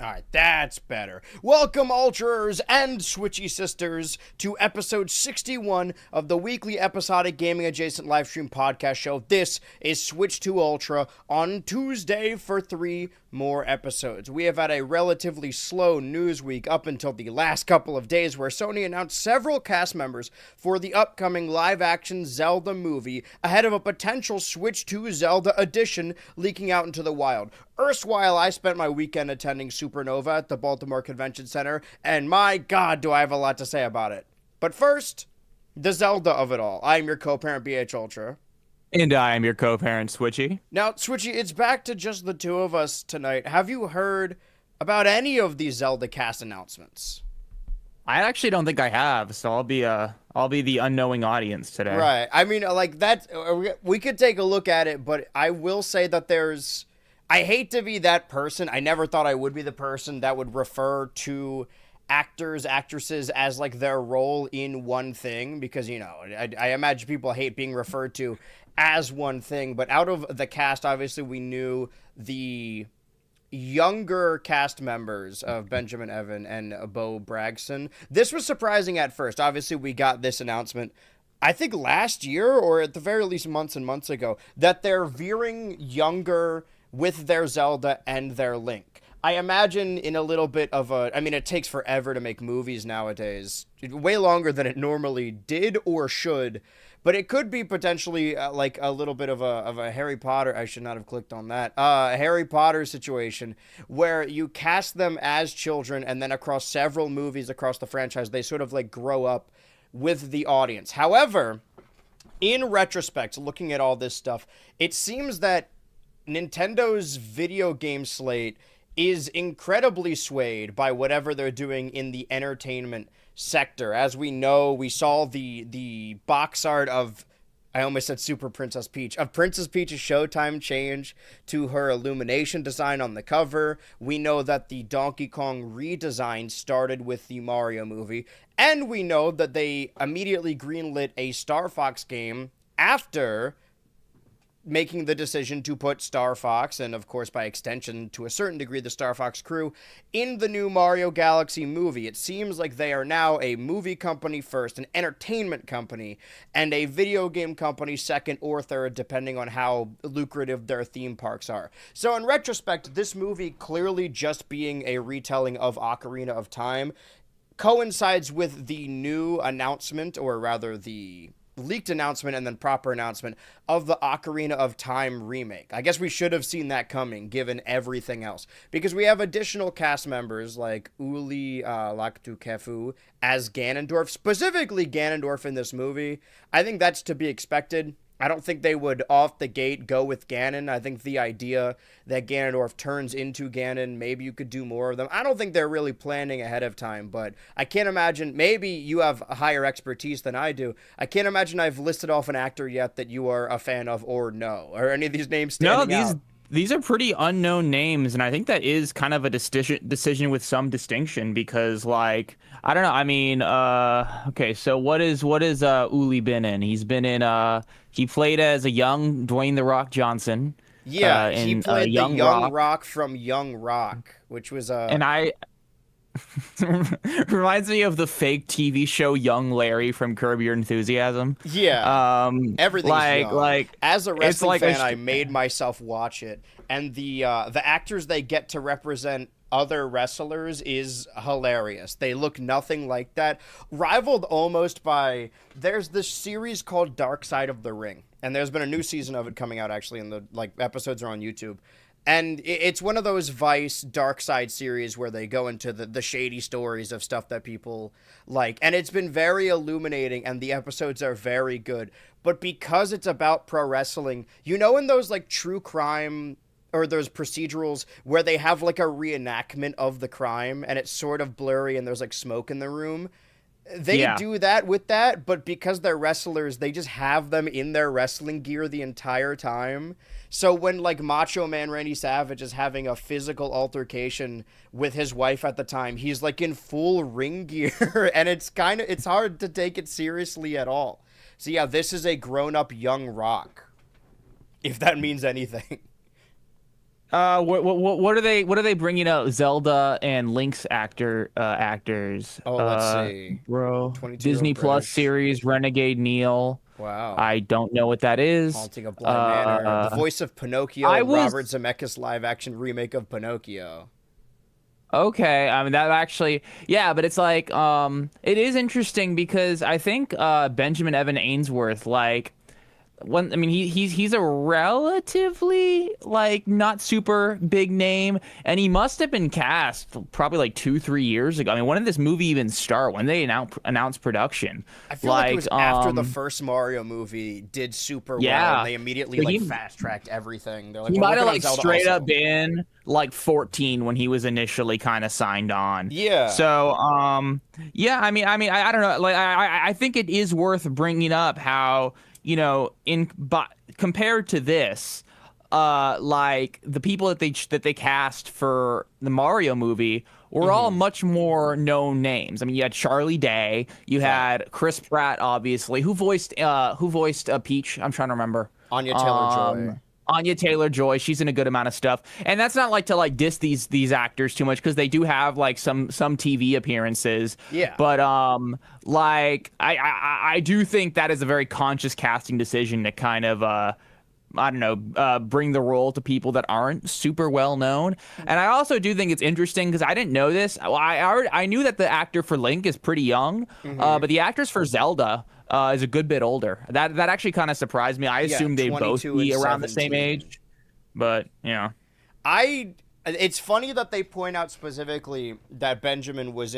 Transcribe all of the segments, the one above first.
All right, that's better. Welcome, Ultrers and Switchy Sisters, to episode 61 of the weekly episodic gaming adjacent livestream podcast show. This is Switch to Ultra on Tuesday for 3 more episodes. We have had a relatively slow news week up until the last couple of days where Sony announced several cast members for the upcoming live-action Zelda movie ahead of a potential Switch 2 Zelda edition leaking out into the wild. Erstwhile, I spent my weekend attending Supernova at the Baltimore Convention Center, and my god, do I have a lot to say about it. But first, the Zelda of it all. I am your co-parent, BHultra. And I am your co-parent, Switchy. Now, Switchy, it's back to just the two of us tonight. Have you heard about any of these Zelda cast announcements? I actually don't think I have, so I'll be the unknowing audience today. Right. I mean, like, that, we could take a look at it, but I will say that I hate to be that person. I never thought I would be the person that would refer to actors, actresses as, like, their role in one thing, because, you know, I imagine people hate being referred to as one thing, but out of the cast, obviously, we knew the younger cast members of Benjamin Evan and Bo Bragson. This was surprising at first. Obviously, we got this announcement, I think last year, or at the very least months and months ago, that they're veering younger with their Zelda and their Link. I imagine in a little bit of it takes forever to make movies nowadays, way longer than it normally did or should, but it could be potentially like a little bit of a Harry Potter, I should not have clicked on that, a Harry Potter situation where you cast them as children and then across several movies across the franchise, they sort of like grow up with the audience. However, in retrospect, looking at all this stuff, it seems that Nintendo's video game slate is incredibly swayed by whatever they're doing in the entertainment sector. As we know, we saw the box art of, I almost said Super Princess Peach, of Princess Peach's Showtime change to her illumination design on the cover. We know that the Donkey Kong redesign started with the Mario movie, and we know that they immediately greenlit a Star Fox game after making the decision to put Star Fox, and of course by extension to a certain degree the Star Fox crew, in the new Mario Galaxy movie. It seems like they are now a movie company first, an entertainment company, and a video game company second or third, depending on how lucrative their theme parks are. So in retrospect, this movie clearly just being a retelling of Ocarina of Time coincides with the new announcement, or rather the leaked announcement and then proper announcement of the Ocarina of Time remake. I guess we should have seen that coming, given everything else, because we have additional cast members like Uli Laktukefu as Ganondorf, specifically Ganondorf in this movie. I think that's to be expected. I don't think they would off the gate go with Ganon. I think the idea that Ganondorf turns into Ganon, maybe you could do more of them. I don't think they're really planning ahead of time, but I can't imagine, maybe you have a higher expertise than I do. I can't imagine I've listed off an actor yet that you are a fan of or no, or any of these names standing out. These are pretty unknown names, and I think that is kind of a decision with some distinction because, like, I don't know. I mean, okay, so what is Uli been in? He's been in he played as a young Dwayne "The Rock" Johnson. Yeah, he played the Young Rock from Young Rock, which was and I reminds me of the fake TV show Young Larry from Curb Your Enthusiasm. Yeah, everything's young. Like as a wrestling fan, I made myself watch it, and the actors they get to represent other wrestlers is hilarious. They look nothing like that. Rivaled almost by, there's this series called Dark Side of the Ring, and there's been a new season of it coming out actually, and the episodes are on YouTube. And it's one of those Vice Dark Side series where they go into the shady stories of stuff that people like. And it's been very illuminating, and the episodes are very good. But because it's about pro wrestling, you know, in those like true crime or those procedurals where they have like a reenactment of the crime and it's sort of blurry and there's like smoke in the room, they do that with that, but because they're wrestlers, they just have them in their wrestling gear the entire time. So when like Macho Man Randy Savage is having a physical altercation with his wife at the time, he's like in full ring gear and it's hard to take it seriously at all. So yeah, this is a grown-up young Rock, if that means anything. What are they bringing out? Zelda and Link's actors. Oh, let's see. Bro, 22-year-old Disney Plus British. series Renegade Neil. Wow. I don't know what that is. Haunting of Bly Manor. The voice of Pinocchio I in Robert was Zemeckis live-action remake of Pinocchio. okay. I mean that actually, yeah, but it's like, it is interesting because I think Benjamin Evan Ainsworth, like, one, I mean, he's a relatively like not super big name, and he must have been cast probably like 2-3 years ago. I mean, when did this movie even start? When they announced production? I feel like it was after the first Mario movie did super well, yeah, and they immediately so like fast-tracked everything. They're like, he we're might working have on like Zelda straight also. up been like 14 when he was initially kind of signed on. Yeah. So, yeah, I don't know. Like, I think it is worth bringing up how, but compared to this, like the people that they cast for the Mario movie were all much more known names. I mean, you had Charlie Day, you Right. had Chris Pratt, obviously, who voiced Peach. I'm trying to remember. Anya Taylor-Joy. Anya Taylor-Joy, she's in a good amount of stuff, and that's not like to like diss these actors too much because they do have like some TV appearances. Yeah. But like I do think that is a very conscious casting decision to kind of I don't know, bring the role to people that aren't super well known. And I also do think it's interesting because I didn't know this. Well, I knew that the actor for Link is pretty young, but the actress for Zelda is a good bit older. That actually kind of surprised me. I Yeah, assumed they'd both 22 be and around the same 17. age, but It's funny that they point out specifically that Benjamin was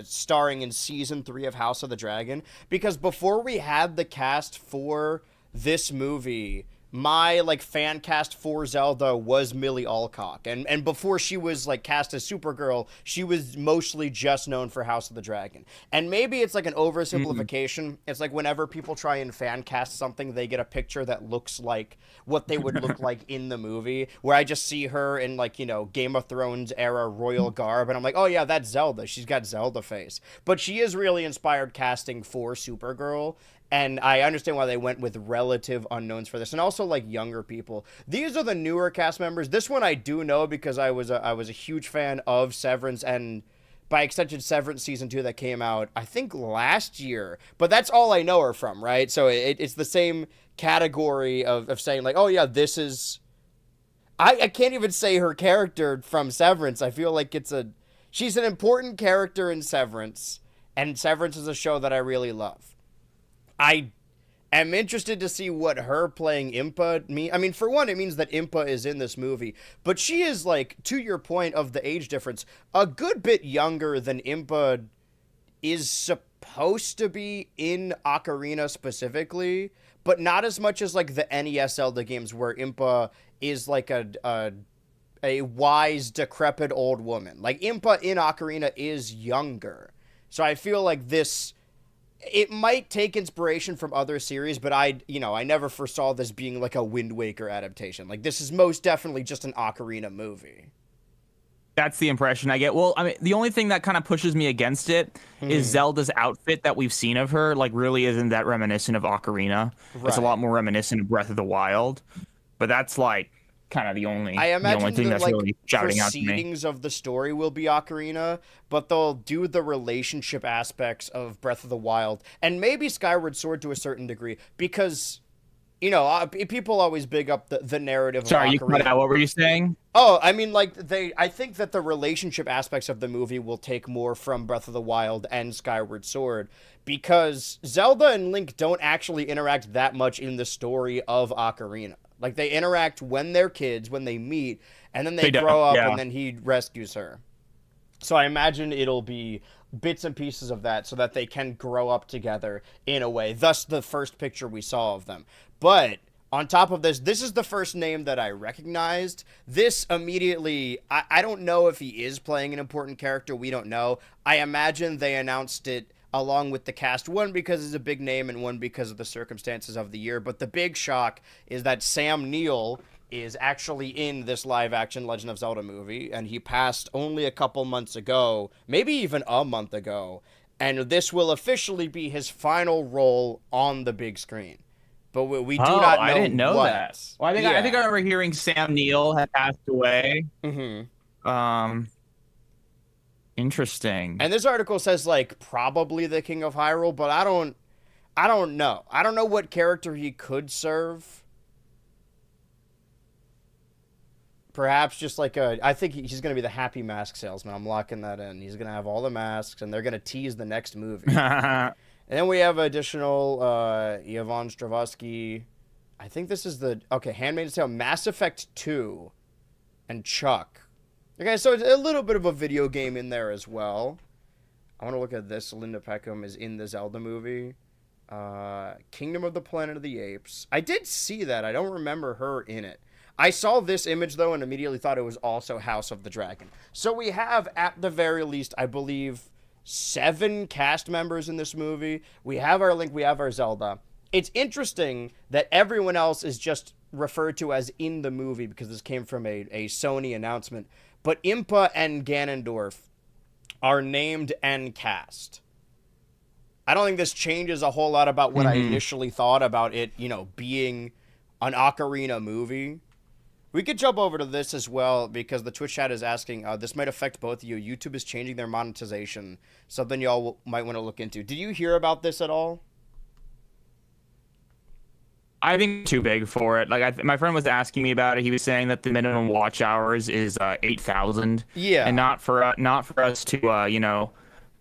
starring in season 3 of House of the Dragon, because before we had the cast for this movie, my like fan cast for Zelda was Millie Alcock, and before she was like cast as Supergirl, she was mostly just known for House of the Dragon. And maybe it's like an oversimplification. It's like whenever people try and fan cast something, they get a picture that looks like what they would look like in the movie, where I just see her in like, Game of Thrones era royal garb, and I'm like, oh yeah, that's Zelda, she's got Zelda face. But she is really inspired casting for Supergirl, and I understand why they went with relative unknowns for this, and also like younger people. These are the newer cast members. This one I do know because I was a huge fan of Severance, and by extension Severance season 2 that came out I think last year. But that's all I know her from, right? So it's the same category of saying like, oh yeah, this is. I can't even say her character from Severance. I feel like she's an important character in Severance, and Severance is a show that I really love. I am interested to see what her playing Impa mean. I mean, for one, it means that Impa is in this movie, but she is, like, to your point of the age difference, a good bit younger than Impa is supposed to be in Ocarina specifically, but not as much as like the NES Zelda games where Impa is like a wise, decrepit old woman. Like Impa in Ocarina is younger. So I feel like it might take inspiration from other series, but I never foresaw this being like a Wind Waker adaptation. Like this is most definitely just an Ocarina movie. that's the impression I get. Well, I mean, the only thing that kind of pushes me against it is Zelda's outfit that we've seen of her, like, really isn't that reminiscent of Ocarina. It's a Right. lot more reminiscent of Breath of the Wild. But that's like kind of I the only imagine thing the that's like really shouting out to me. proceedings of the story will be Ocarina, but they'll do the relationship aspects of Breath of the Wild and maybe Skyward Sword to a certain degree, because people always big up the narrative of Sorry, you cut Ocarina. out. What were you saying? Oh, I mean, like I think that the relationship aspects of the movie will take more from Breath of the Wild and Skyward Sword, because Zelda and Link don't actually interact that much in the story of Ocarina. Like they interact when they're kids, when they meet, and then they They don't. grow up, Yeah. and then he rescues her. So I imagine it'll be bits and pieces of that so that they can grow up together in a way. Thus, the first picture we saw of them. But on top of this is the first name that I recognized. This immediately, I don't know if he is playing an important character. We don't know. I imagine they announced it along with the cast, one because it's a big name and one because of the circumstances of the year. But the big shock is that Sam Neill is actually in this live-action Legend of Zelda movie, and he passed only a couple months ago, maybe even a month ago, and this will officially be his final role on the big screen. but we do Oh, not I know didn't know that. what. Well, I think I remember hearing Sam Neill had passed away. Hmm. Um, Interesting. And this article says like probably the King of Hyrule, but I don't know. I don't know what character he could serve. Perhaps just like I think he's going to be the Happy Mask salesman. I'm locking that in. He's going to have all the masks, and they're going to tease the next movie. And then we have additional Yvonne Strahovski. I think this is Handmaid's Tale, Mass Effect 2, and Chuck. Okay, so it's a little bit of a video game in there as well. I want to look at this. Linda Peckham is in the Zelda movie. Kingdom of the Planet of the Apes. I did see that. I don't remember her in it. I saw this image, though, and immediately thought it was also House of the Dragon. So we have, at the very least, I believe, 7 cast members in this movie. We have our Link, we have our Zelda. It's interesting that everyone else is just referred to as in the movie because this came from a Sony announcement. But Impa and Ganondorf are named and cast. I don't think this changes a whole lot about what I initially thought about it, being an Ocarina movie. We could jump over to this as well because the Twitch chat is asking, this might affect both of you. YouTube is changing their monetization. Something y'all might want to look into. Did you hear about this at all? I think too big for it. Like my friend was asking me about it. He was saying that the minimum watch hours is 8,000. Yeah, and not for us to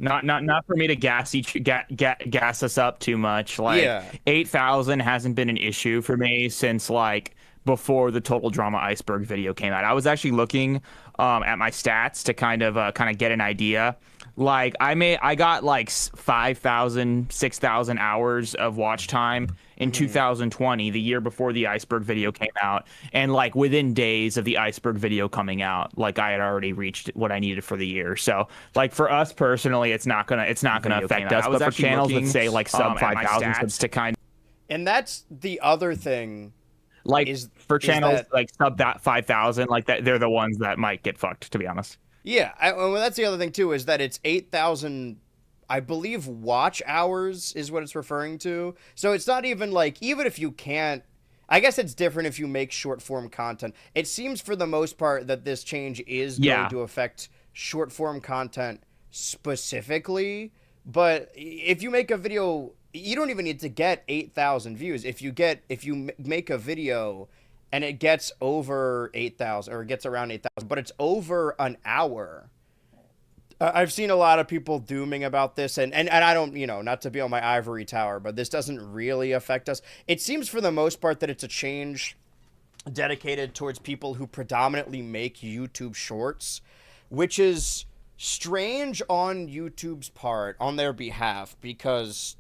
not for me to gas us up too much. Like 8,000 hasn't been an issue for me since like before the Total Drama Iceberg video came out. I was actually looking at my stats to kind of get an idea. Like I got like 5,000, 6,000 hours of watch time in 2020, the year before the Iceberg video came out, and like within days of the Iceberg video coming out, like I had already reached what I needed for the year. So like for us personally, it's not gonna affect us. But for channels that say like sub 5,000 to kind. And that's the other thing. Like for channels like sub that 5,000, like that, they're the ones that might get fucked, to be honest. Yeah, well, that's the other thing too, is that it's 8,000, I believe, watch hours is what it's referring to. So it's not even like, even if you can't, I guess it's different if you make short form content. It seems for the most part that this change is going to affect short form content specifically. But if you make a video, you don't even need to get 8,000 views. If you make a video and it gets over 8,000 or it gets around 8,000, but it's over an hour. I've seen a lot of people dooming about this, and I don't, not to be on my ivory tower, but this doesn't really affect us. It seems for the most part that it's a change dedicated towards people who predominantly make YouTube shorts, which is strange on YouTube's part, on their behalf, because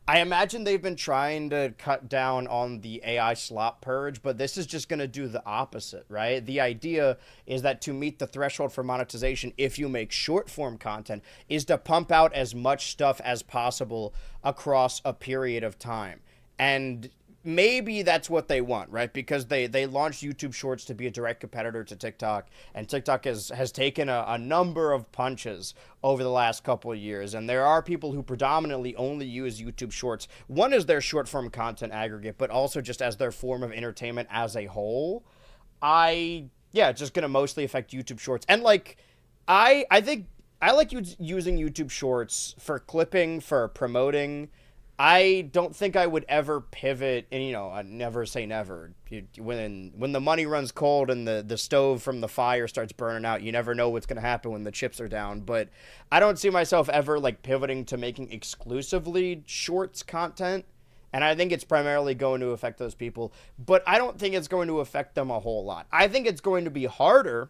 I imagine they've been trying to cut down on the AI slop purge, but this is just going to do the opposite, right? The idea is that to meet the threshold for monetization, if you make short form content, is to pump out as much stuff as possible across a period of time. And maybe that's what they want, right? Because they launched YouTube Shorts to be a direct competitor to TikTok, and TikTok has taken a number of punches over the last couple of years, and there are people who predominantly only use YouTube Shorts. One is their short form content aggregate, but also just as their form of entertainment as a whole. It's just gonna mostly affect YouTube Shorts, and like I think I like using YouTube Shorts for clipping, for promoting. I don't think I would ever pivot, and I never say never. When the money runs cold and the stove from the fire starts burning out, you never know what's going to happen when the chips are down. But I don't see myself ever like pivoting to making exclusively shorts content, and I think it's primarily going to affect those people. But I don't think it's going to affect them a whole lot. I think it's going to be harder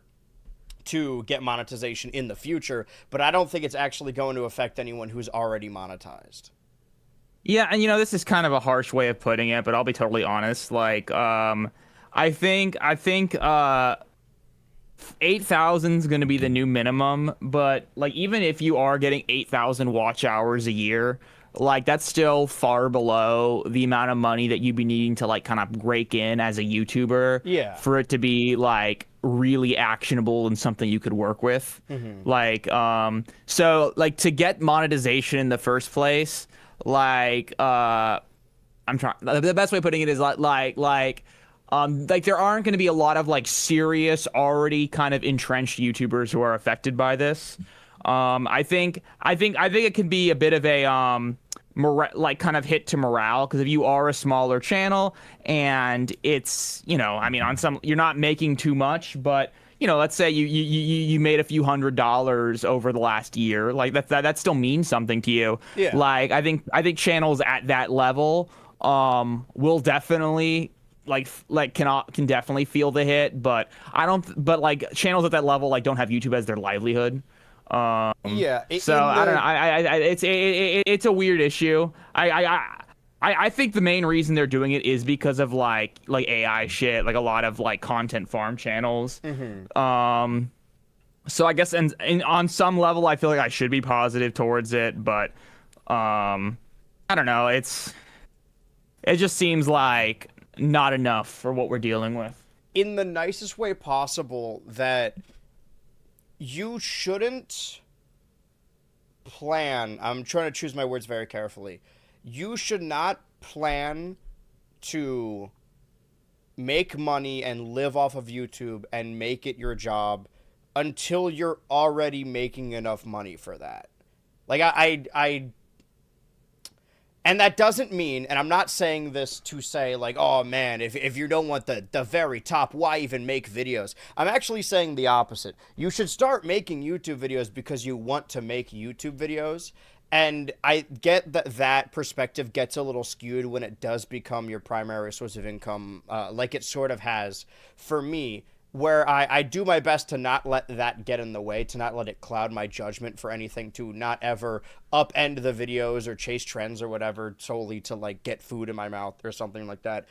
to get monetization in the future, but I don't think it's actually going to affect anyone who's already monetized. Yeah, and this is kind of a harsh way of putting it, but I'll be totally honest. Like, I think 8,000 is going to be the new minimum, but like even if you are getting 8,000 watch hours a year, like that's still far below the amount of money that you'd be needing to like kind of break in as a YouTuber for it to be like really actionable and something you could work with. Like, so like to get monetization in the first place, like I I'm trying. The best way of putting it is like there aren't going to be a lot of like serious, already kind of entrenched YouTubers who are affected by this. I think it can be a bit of a like kind of hit to morale, because if you are a smaller channel and it's, I mean, on some, you're not making too much, but let's say you made a few $100s over the last year, like that still means something to you. Yeah. Like I think channels at that level will definitely can definitely feel the hit, but like channels at that level like don't have YouTube as their livelihood. Yeah. So I don't know. It's a weird issue. I think the main reason they're doing it is because of like AI shit, like a lot of like content farm channels. So I guess and on some level I feel like I should be positive towards it, but I don't know. It just seems like not enough for what we're dealing with. In the nicest way possible, that you shouldn't plan. I'm trying to choose my words very carefully. You should not plan to make money and live off of YouTube and make it your job until you're already making enough money for that. Like and that doesn't mean, and I'm not saying this to say like, oh man, if you don't want the very top, why even make videos? I'm actually saying the opposite. You should start making YouTube videos because you want to make YouTube videos. And I get that perspective gets a little skewed when it does become your primary source of income, like it sort of has for me, where I do my best to not let that get in the way, to not let it cloud my judgment for anything, to not ever upend the videos or chase trends or whatever solely to like get food in my mouth or something like that.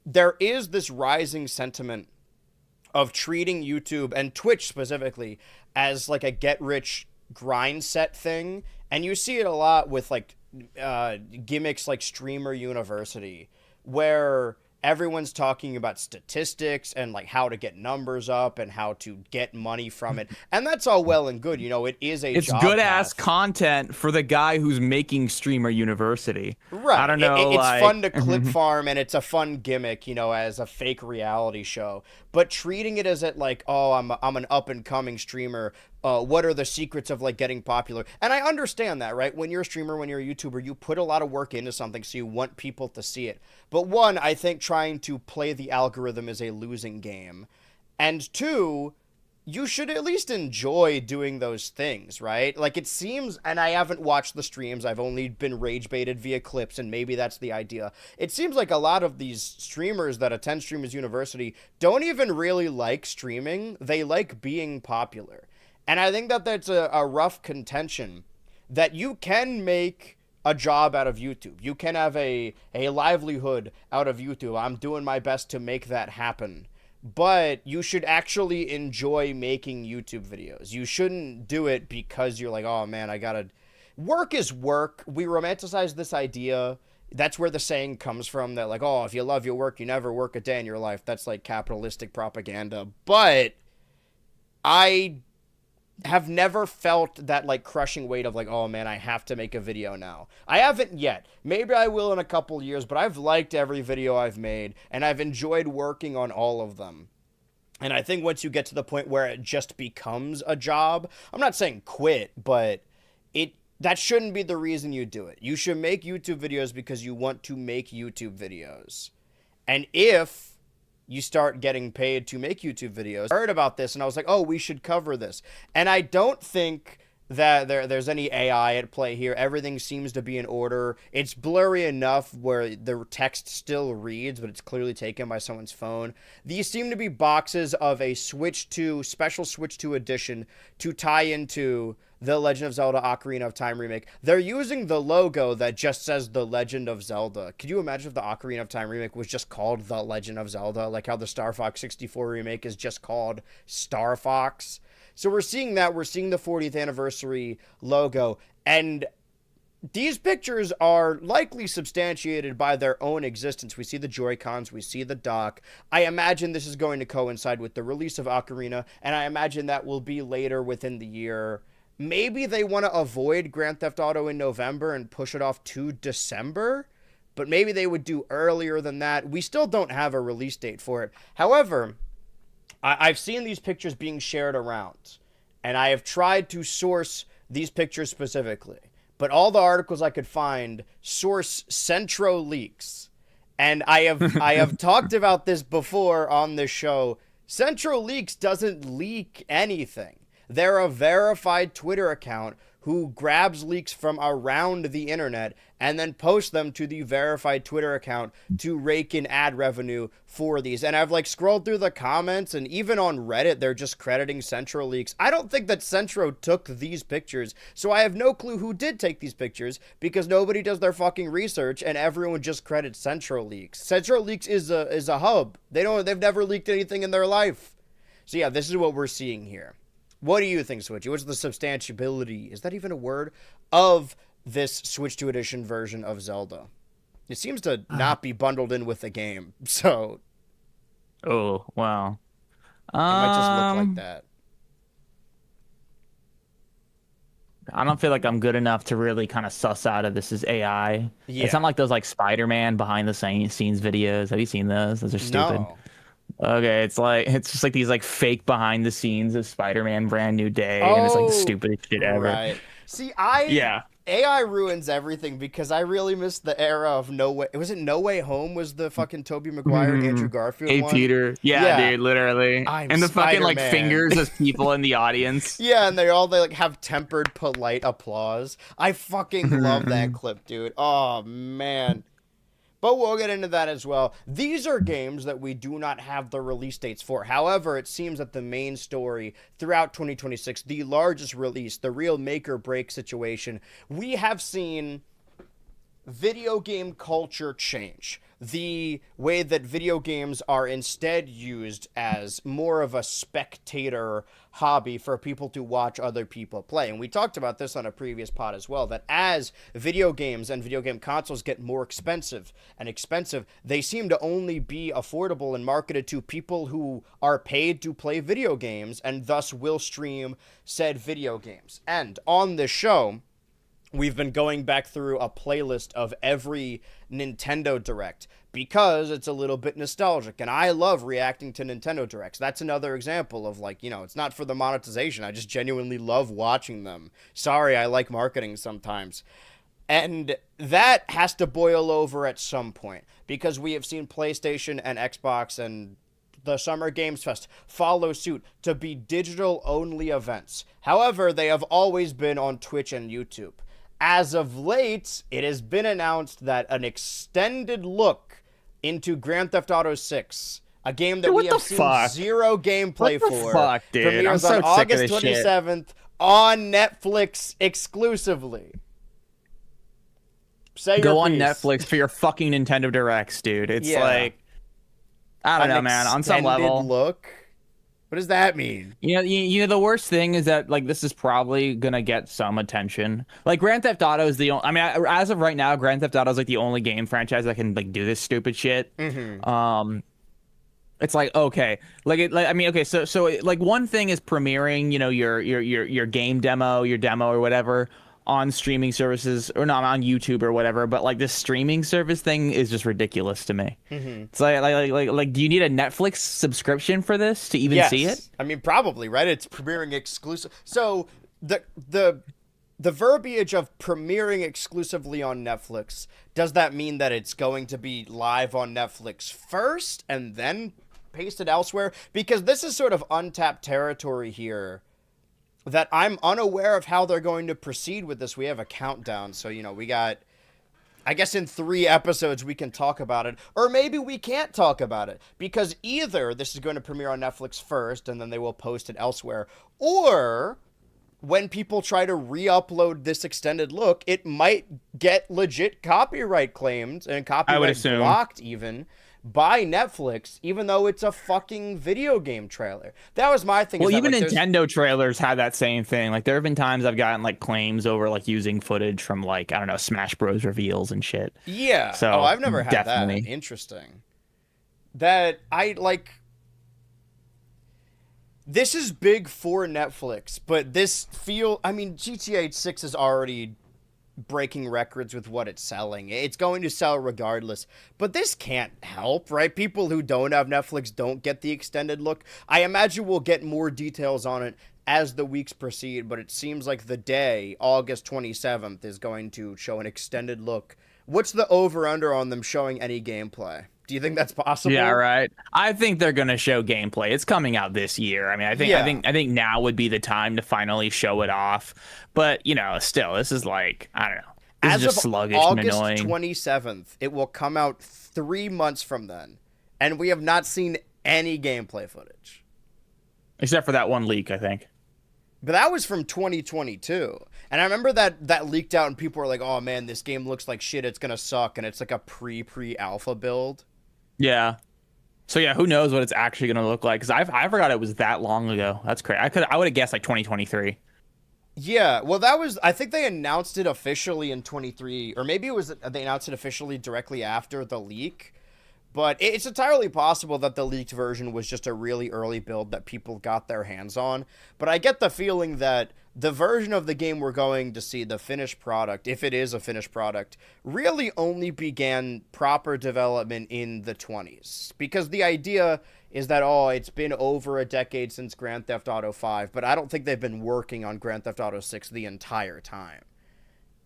There is this rising sentiment of treating YouTube and Twitch specifically as like a get rich grind set thing. And you see it a lot with like gimmicks like Streamer University, where everyone's talking about statistics and like how to get numbers up and how to get money from it. And that's all well and good. It is a It's job good path. ass content for the guy who's making Streamer University. Right. I don't know. It's fun to clip farm, and it's a fun gimmick, as a fake reality show. But treating it as like, oh, I'm an up and coming streamer. What are the secrets of like getting popular? And I understand that, right? When you're a streamer, when you're a YouTuber, you put a lot of work into something, so you want people to see it. But one, I think trying to play the algorithm is a losing game. And two, you should at least enjoy doing those things, right? Like it seems, and I haven't watched the streams, I've only been rage baited via clips, and maybe that's the idea. It seems like a lot of these streamers that attend Streamers University don't even really like streaming. They like being popular. And I think that that's a rough contention, that you can make a job out of YouTube. You can have a livelihood out of YouTube. I'm doing my best to make that happen. But you should actually enjoy making YouTube videos. You shouldn't do it because you're like, oh man, I gotta... Work is work. We romanticize this idea. That's where the saying comes from, that like, oh, if you love your work, you never work a day in your life. That's like capitalistic propaganda. But I have never felt that like crushing weight of like, oh man, I have to make a video now. I haven't yet. Maybe I will in a couple years, but I've liked every video I've made, and I've enjoyed working on all of them. And I think once you get to the point where it just becomes a job, I'm not saying quit, but that shouldn't be the reason you do it. You should make YouTube videos because you want to make YouTube videos. And if you start getting paid to make YouTube videos, I heard about this and I was like, oh, we should cover this. And I don't think that there's any AI at play here. Everything seems to be in order. It's blurry enough where the text still reads, but it's clearly taken by someone's phone. These seem to be boxes of a special Switch 2 edition to tie into The Legend of Zelda Ocarina of Time remake. They're using the logo that just says The Legend of Zelda. Could you imagine if the Ocarina of Time remake was just called The Legend of Zelda? Like how the Star Fox 64 remake is just called Star Fox. So we're seeing that. We're seeing the 40th anniversary logo. And these pictures are likely substantiated by their own existence. We see the Joy-Cons, we see the dock. I imagine this is going to coincide with the release of Ocarina, and I imagine that will be later within the year. Maybe they want to avoid Grand Theft Auto in November and push it off to December, but maybe they would do earlier than that. We still don't have a release date for it. However, I've seen these pictures being shared around, and I have tried to source these pictures specifically, but all the articles I could find source Centro Leaks. And I have talked about this before on this show. Centro Leaks doesn't leak anything. They're a verified Twitter account who grabs leaks from around the internet and then posts them to the verified Twitter account to rake in ad revenue for these. And I've like scrolled through the comments, and even on Reddit, they're just crediting Centro Leaks. I don't think that Centro took these pictures, so I have no clue who did take these pictures because nobody does their fucking research and everyone just credits Centro Leaks. Centro Leaks is a hub. They've never leaked anything in their life. So yeah, this is what we're seeing here. What do you think, Switchy? What's the substantiability, is that even a word, of this Switch 2 Edition version of Zelda? It seems to not be bundled in with the game, so... Oh, wow. It might just look like that. I don't feel like I'm good enough to really kind of suss out if this is AI. Yeah. It's not like those like Spider-Man behind the scenes videos. Have you seen those? Those are stupid. No. Okay, it's just like these like fake behind the scenes of Spider-Man Brand New Day, and it's like the stupidest shit ever. Right. See, AI ruins everything because I really miss the era of No Way. Was it No Way Home? Was the fucking Tobey Maguire and Andrew Garfield Hey one? Peter, yeah, dude, literally, I'm the fucking like Spider-Man. fingers as people in the audience. Yeah, and they like have tempered, polite applause. I fucking love that clip, dude. Oh man. But we'll get into that as well. These are games that we do not have the release dates for. However, it seems that the main story throughout 2026, the largest release, the real make or break situation, we have seen video game culture change. The way that video games are instead used as more of a spectator hobby for people to watch other people play. And we talked about this on a previous pod as well, that as video games and video game consoles get more expensive, they seem to only be affordable and marketed to people who are paid to play video games and thus will stream said video games. And on this show, we've been going back through a playlist of every Nintendo Direct because it's a little bit nostalgic, and I love reacting to Nintendo Directs. That's another example of, like, you know, it's not for the monetization. I just genuinely love watching them. Sorry, I like marketing sometimes. And that has to boil over at some point because we have seen PlayStation and Xbox and the Summer Games Fest follow suit to be digital-only events. However, they have always been on Twitch and YouTube. As of late, it has been announced that an extended look into Grand Theft Auto 6, a game that we have seen zero gameplay for, premieres on August 27th on Netflix exclusively. Go on Netflix for your fucking Nintendo Directs, dude. It's like, I don't know, man. On some level, look. What does that mean? You know, the worst thing is that, like, this is probably gonna get some attention. Like, Grand Theft Auto is the only, I mean, as of right now, Grand Theft Auto is like the only game franchise that can like do this stupid shit. It's like, okay, I mean, okay, so like one thing is premiering, you know, your game demo, your demo or whatever on streaming services, or not on YouTube or whatever, but like this streaming service thing is just ridiculous to me. It's like, do you need a Netflix subscription for this to even see it? I mean, probably, right? It's premiering exclusive. So the verbiage of premiering exclusively on Netflix, does that mean that it's going to be live on Netflix first and then pasted elsewhere? Because this is sort of untapped territory here that I'm unaware of how they're going to proceed with this. We have a countdown, so, you know, we got, I guess in 3 episodes we can talk about it, or maybe we can't talk about it, because either this is going to premiere on Netflix first and then they will post it elsewhere, or when people try to re-upload this extended look, it might get legit copyright claimed and copyright blocked even by Netflix, even though it's a fucking video game trailer. That was my thing. Well, even Nintendo trailers had that same thing. Like, there have been times I've gotten like claims over like using footage from, like, I don't know, Smash Bros reveals and shit. Yeah. So I've never had that. Interesting. That I like. This is big for Netflix, but I mean, GTA 6 is already breaking records with what it's selling. It's going to sell regardless. But this can't help, right? People who don't have Netflix don't get the extended look. I imagine we'll get more details on it as the weeks proceed, but it seems like the day, August 27th, is going to show an extended look. What's the over-under on them showing any gameplay? Do you think that's possible? Yeah, right. I think they're gonna show gameplay. It's coming out this year. I mean, I think now would be the time to finally show it off. But still, this is like, I don't know. This As is just of sluggish and August annoying. 27th, it will come out 3 months from then, and we have not seen any gameplay footage. Except for that one leak, I think. But that was from 2022. And I remember that leaked out and people were like, oh man, this game looks like shit, it's gonna suck, and it's like a pre-alpha build. Yeah. So yeah, who knows what it's actually gonna look like? Because I forgot it was that long ago. That's crazy. I would have guessed like 2023. Yeah, well, I think they announced it officially in 23, or maybe they announced it officially directly after the leak. But it's entirely possible that the leaked version was just a really early build that people got their hands on. But I get the feeling that the version of the game we're going to see, the finished product, if it is a finished product, really only began proper development in the 20s. Because the idea is that, it's been over a decade since Grand Theft Auto 5, but I don't think they've been working on Grand Theft Auto 6 the entire time.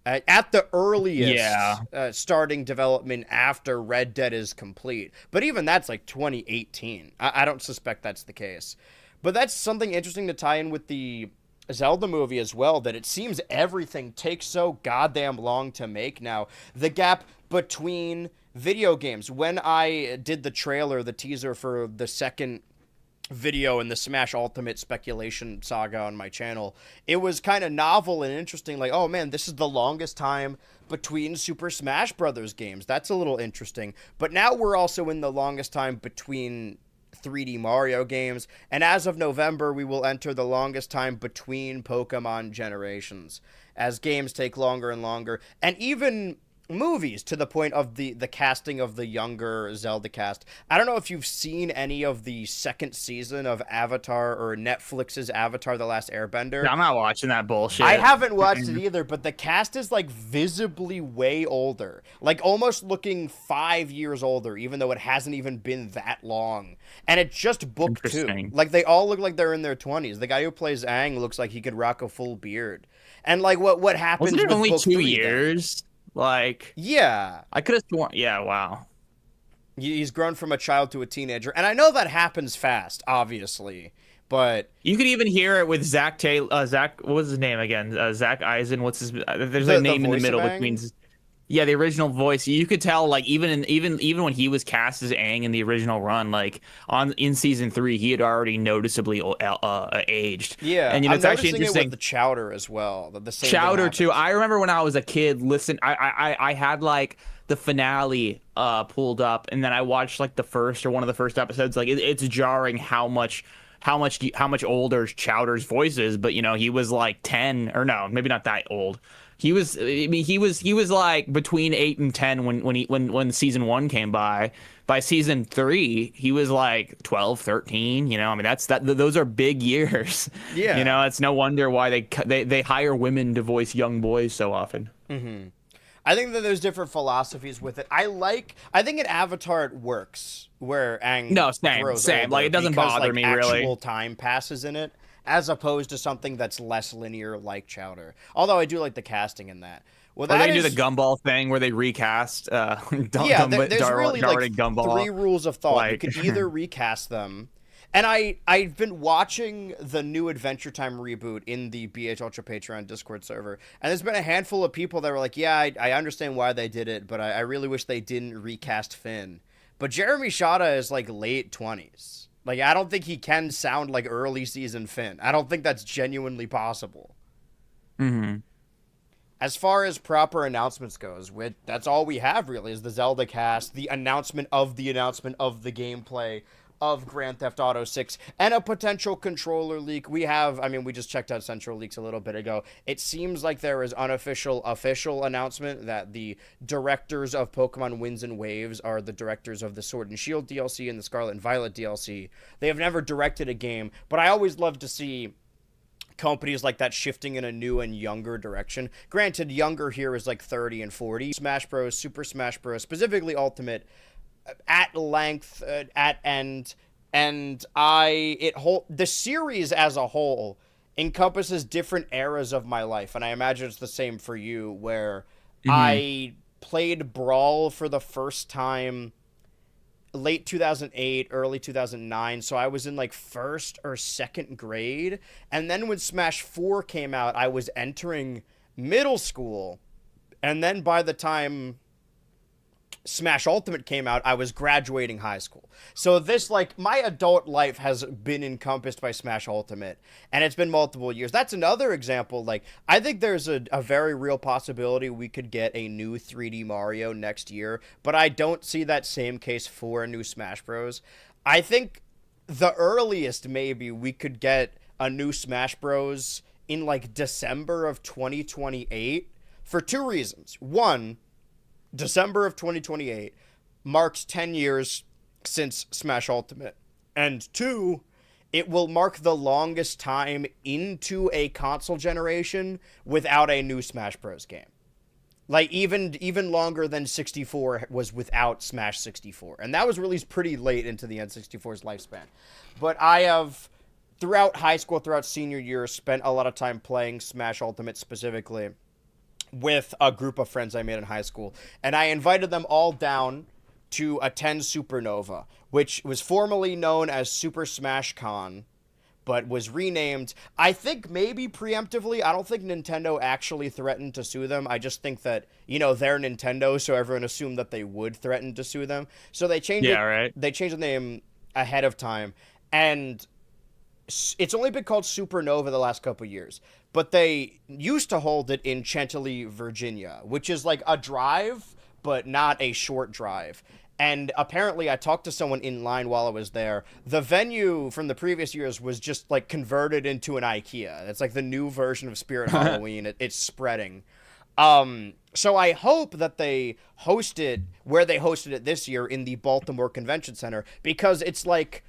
At the earliest, starting development after Red Dead is complete. But even that's like 2018. I don't suspect that's the case. But that's something interesting to tie in with the Zelda movie as well, that it seems everything takes so goddamn long to make now. The gap between video games. When I did the trailer, the teaser for the second video in the Smash Ultimate speculation saga on my channel, it was kind of novel and interesting, like, oh man, this is the longest time between Super Smash Brothers games. That's a little interesting. But now we're also in the longest time between 3D Mario games, and as of November, we will enter the longest time between Pokemon generations, as games take longer and longer, and even movies, to the point of the casting of the younger Zelda cast. I don't know if you've seen any of the second season of Avatar or Netflix's Avatar: The Last Airbender. I'm not watching that bullshit. I haven't watched it either, but the cast is like visibly way older, like almost looking 5 years older, even though it hasn't even been that long. And it's just book 2. Like, they all look like they're in their 20s. The guy who plays Aang looks like he could rock a full beard. And like what happens? Wasn't it with only book 2 3 years? Then? Like, yeah, I could have sworn. Yeah, wow. He's grown from a child to a teenager, and I know that happens fast, obviously. But you could even hear it with Zach Taylor. Zach, what was his name again? Zach Eisen. What's his? There's a name in the middle between. Yeah, the original voice. You could tell, like, even when he was cast as Aang in the original run, like in season 3, he had already noticeably aged. Yeah, and I'm it's actually interesting. It with the Chowder as well. The same Chowder too. I remember when I was a kid. Listen, I had like the finale pulled up, and then I watched like the first or one of the first episodes. Like it's jarring how much older Chowder's voice is. But he was like 10, or no, maybe not that old. He was like between 8 and 10 when season 1 came by. By season 3, he was like 12, 13. I mean, those are big years. Yeah. It's no wonder why they hire women to voice young boys so often. Mm-hmm. I think that there's different philosophies with it. I think in Avatar it works where Aang grows older, like it doesn't bother me really. Actual time passes in it, as opposed to something that's less linear like Chowder. Although I do like the casting in that. Well, they do the Gumball thing where they recast. There's really like Gumball. 3 rules of thought. You could either recast them, and I've been watching the new Adventure Time reboot in the BHultra Patreon Discord server, and there's been a handful of people that were like, yeah, I understand why they did it, but I really wish they didn't recast Finn. But Jeremy Shada is like late 20s. Like, I don't think he can sound like early season Finn. I don't think that's genuinely possible. Mm-hmm. As far as proper announcements goes, that's all we have really is the Zelda cast, the announcement of the gameplay of Grand Theft Auto 6, and a potential controller leak. We just checked out Central Leaks a little bit ago. It seems like there is official announcement that the directors of Pokemon Winds and Waves are the directors of the Sword and Shield DLC and the Scarlet and Violet DLC. They have never directed a game, but I always love to see companies like that shifting in a new and younger direction. Granted, younger here is like 30 and 40. Smash Bros, Super Smash Bros, specifically Ultimate, at length, at end, and the series as a whole encompasses different eras of my life, and I imagine it's the same for you, where I played Brawl for the first time late 2008, early 2009, so I was in like first or second grade. And then when Smash 4 came out, I was entering middle school. And then by the time Smash Ultimate came out, I was graduating high school. So this, like, my adult life has been encompassed by Smash Ultimate, and it's been multiple years. That's another example. Like, I think there's a very real possibility we could get a new 3D Mario next year, but I don't see that same case for a new Smash Bros. I think the earliest maybe we could get a new Smash Bros. In, like, December of 2028 for two reasons. One, December of 2028 marks 10 years since Smash Ultimate. And two, it will mark the longest time into a console generation without a new Smash Bros. Game. Like, even longer than 64 was without Smash 64. And that was released pretty late into the N64's lifespan. But I have, throughout high school, throughout senior year, spent a lot of time playing Smash Ultimate specifically with a group of friends I made in high school. And I invited them all down to attend Supernova, which was formerly known as Super Smash Con, but was renamed, I think maybe preemptively. I don't think Nintendo actually threatened to sue them. I just think that, you know, they're Nintendo, so everyone assumed that they would threaten to sue them. So they changed They changed the name ahead of time. And it's only been called Supernova the last couple years. But they used to hold it in Chantilly, Virginia, which is like a drive, but not a short drive. And apparently I talked to someone in line while I was there. The venue from the previous years was just like converted into an IKEA. It's like the new version of Spirit Halloween. It's spreading. So I hope that they host it where they hosted it this year in the Baltimore Convention Center, because it's like,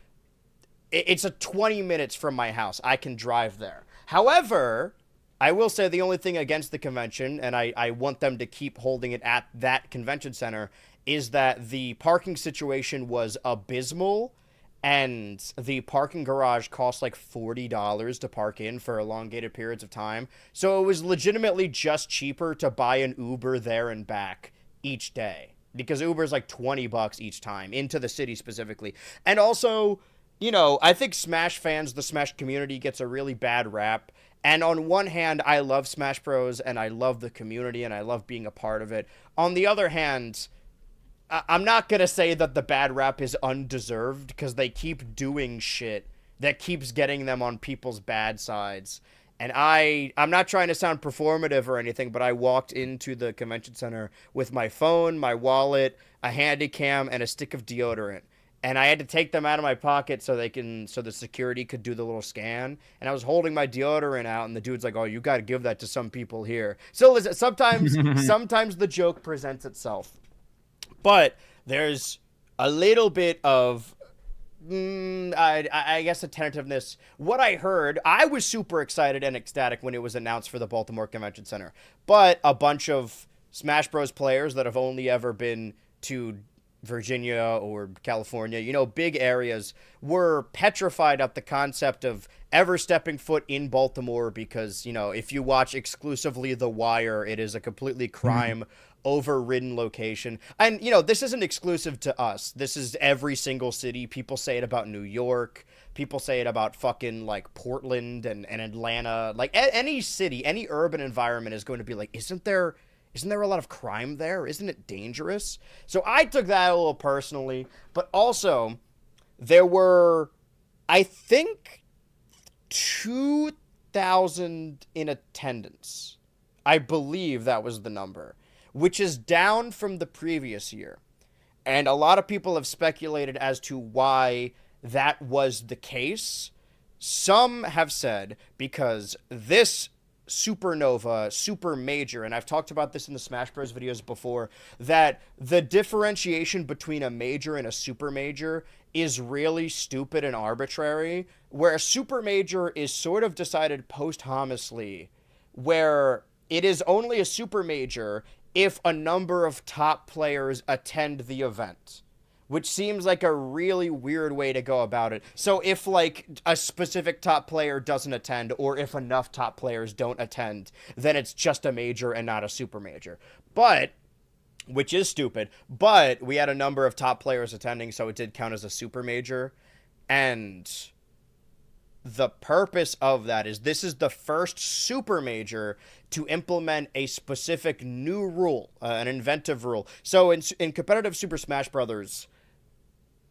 it's a 20 minutes from my house. I can drive there. However, I will say the only thing against the convention, and I want them to keep holding it at that convention center, is that the parking situation was abysmal, and the parking garage cost like $40 to park in for elongated periods of time. So it was legitimately just cheaper to buy an Uber there and back each day, because Uber's like $20 each time, into the city specifically. And also, you know, I think Smash fans, the Smash community, gets a really bad rap. And on one hand, I love Smash Bros. And I love the community and I love being a part of it. On the other hand, I'm not going to say that the bad rap is undeserved, because they keep doing shit that keeps getting them on people's bad sides. And I'm not trying to sound performative or anything, but I walked into the convention center with my phone, my wallet, a handy cam, and a stick of deodorant. And I had to take them out of my pocket so the security could do the little scan. And I was holding my deodorant out, and the dude's like, "Oh, you got to give that to some people here." So listen, sometimes the joke presents itself, but there's a little bit of, I guess, a tentativeness. What I heard, I was super excited and ecstatic when it was announced for the Baltimore Convention Center, but a bunch of Smash Bros. Players that have only ever been to Virginia or California, you know, big areas, were petrified at the concept of ever stepping foot in Baltimore, because, you know, if you watch exclusively The Wire, it is a completely crime overridden location. And, you know, this isn't exclusive to us. This is every single city. People say it about New York. People say it about fucking, like, Portland and Atlanta. Like, any city, any urban environment is going to be like, isn't there a lot of crime there? Isn't it dangerous? So I took that a little personally, but also there were, I think, 2,000 in attendance. I believe that was the number, which is down from the previous year. And a lot of people have speculated as to why that was the case. Some have said because this Supernova, Super Major, and I've talked about this in the Smash Bros. Videos before, that the differentiation between a major and a super major is really stupid and arbitrary, where a super major is sort of decided posthumously, where it is only a super major if a number of top players attend the event, which seems like a really weird way to go about it. So if like a specific top player doesn't attend, or if enough top players don't attend, then it's just a major and not a super major. But, which is stupid, but we had a number of top players attending, so it did count as a super major. And the purpose of that is this is the first super major to implement a specific new rule, an inventive rule. So in competitive Super Smash Brothers,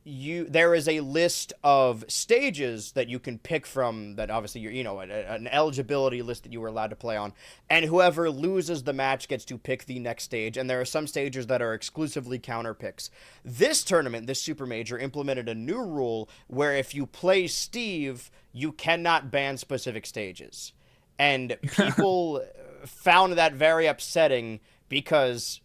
there is a list of stages that you can pick from, that obviously an eligibility list that you were allowed to play on, and whoever loses the match gets to pick the next stage, and there are some stages that are exclusively counter picks. This tournament, this super major, implemented a new rule where if you play Steve, you cannot ban specific stages, and people found that very upsetting because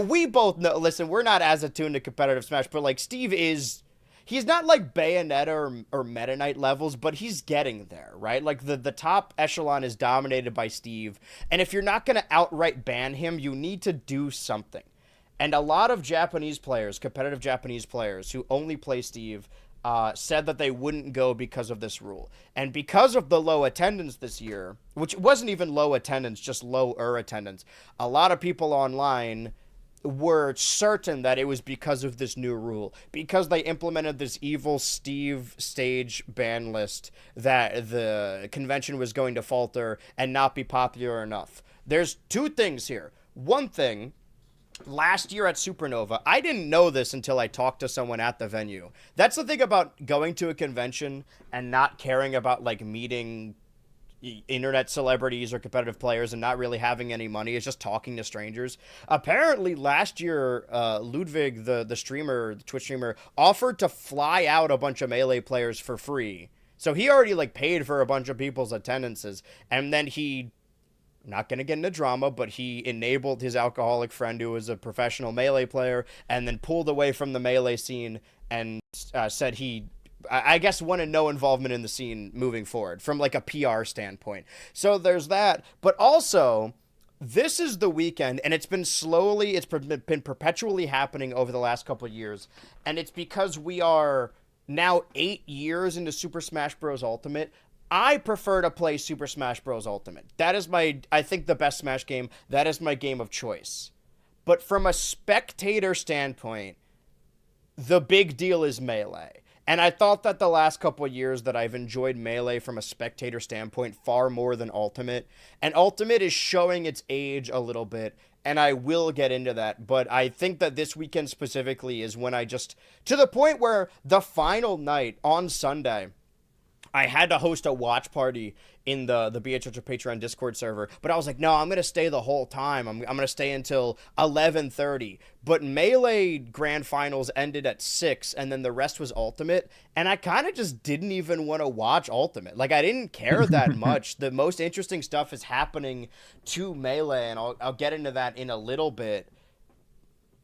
we both know, listen, we're not as attuned to competitive Smash, but like Steve he's not like Bayonetta or Meta Knight levels, but he's getting there, right? Like the top echelon is dominated by Steve, and if you're not going to outright ban him, you need to do something. And a lot of Japanese players, competitive Japanese players who only play Steve, said that they wouldn't go because of this rule. And because of the low attendance this year, which wasn't even low attendance, just lower attendance, a lot of people online were certain that it was because of this new rule, because they implemented this evil Steve stage ban list, that the convention was going to falter and not be popular enough. There's two things here. One thing, last year at Supernova, I didn't know this until I talked to someone at the venue. That's the thing about going to a convention and not caring about like meeting internet celebrities or competitive players and not really having any money. It's just talking to strangers. Apparently last year, Ludwig, the streamer, the Twitch streamer, offered to fly out a bunch of Melee players for free. So he already like paid for a bunch of people's attendances, and then not going to get into drama, but he enabled his alcoholic friend who was a professional Melee player, and then pulled away from the Melee scene and said I guess wanted no involvement in the scene moving forward from like a PR standpoint. So there's that. But also, this is the weekend, and it's been perpetually happening over the last couple of years. And it's because we are now 8 years into Super Smash Bros. Ultimate. I prefer to play Super Smash Bros. Ultimate. That is I think, the best Smash game. That is my game of choice. But from a spectator standpoint, the big deal is Melee. And I thought that the last couple of years that I've enjoyed Melee from a spectator standpoint far more than Ultimate. And Ultimate is showing its age a little bit, and I will get into that. But I think that this weekend specifically is when to the point where the final night on Sunday, I had to host a watch party in the BHultra Patreon Discord server, but I was like, no, I'm going to stay the whole time. I'm going to stay until 11:30. But Melee Grand Finals ended at 6, and then the rest was Ultimate, and I kind of just didn't even want to watch Ultimate. Like, I didn't care that much. The most interesting stuff is happening to Melee, and I'll get into that in a little bit.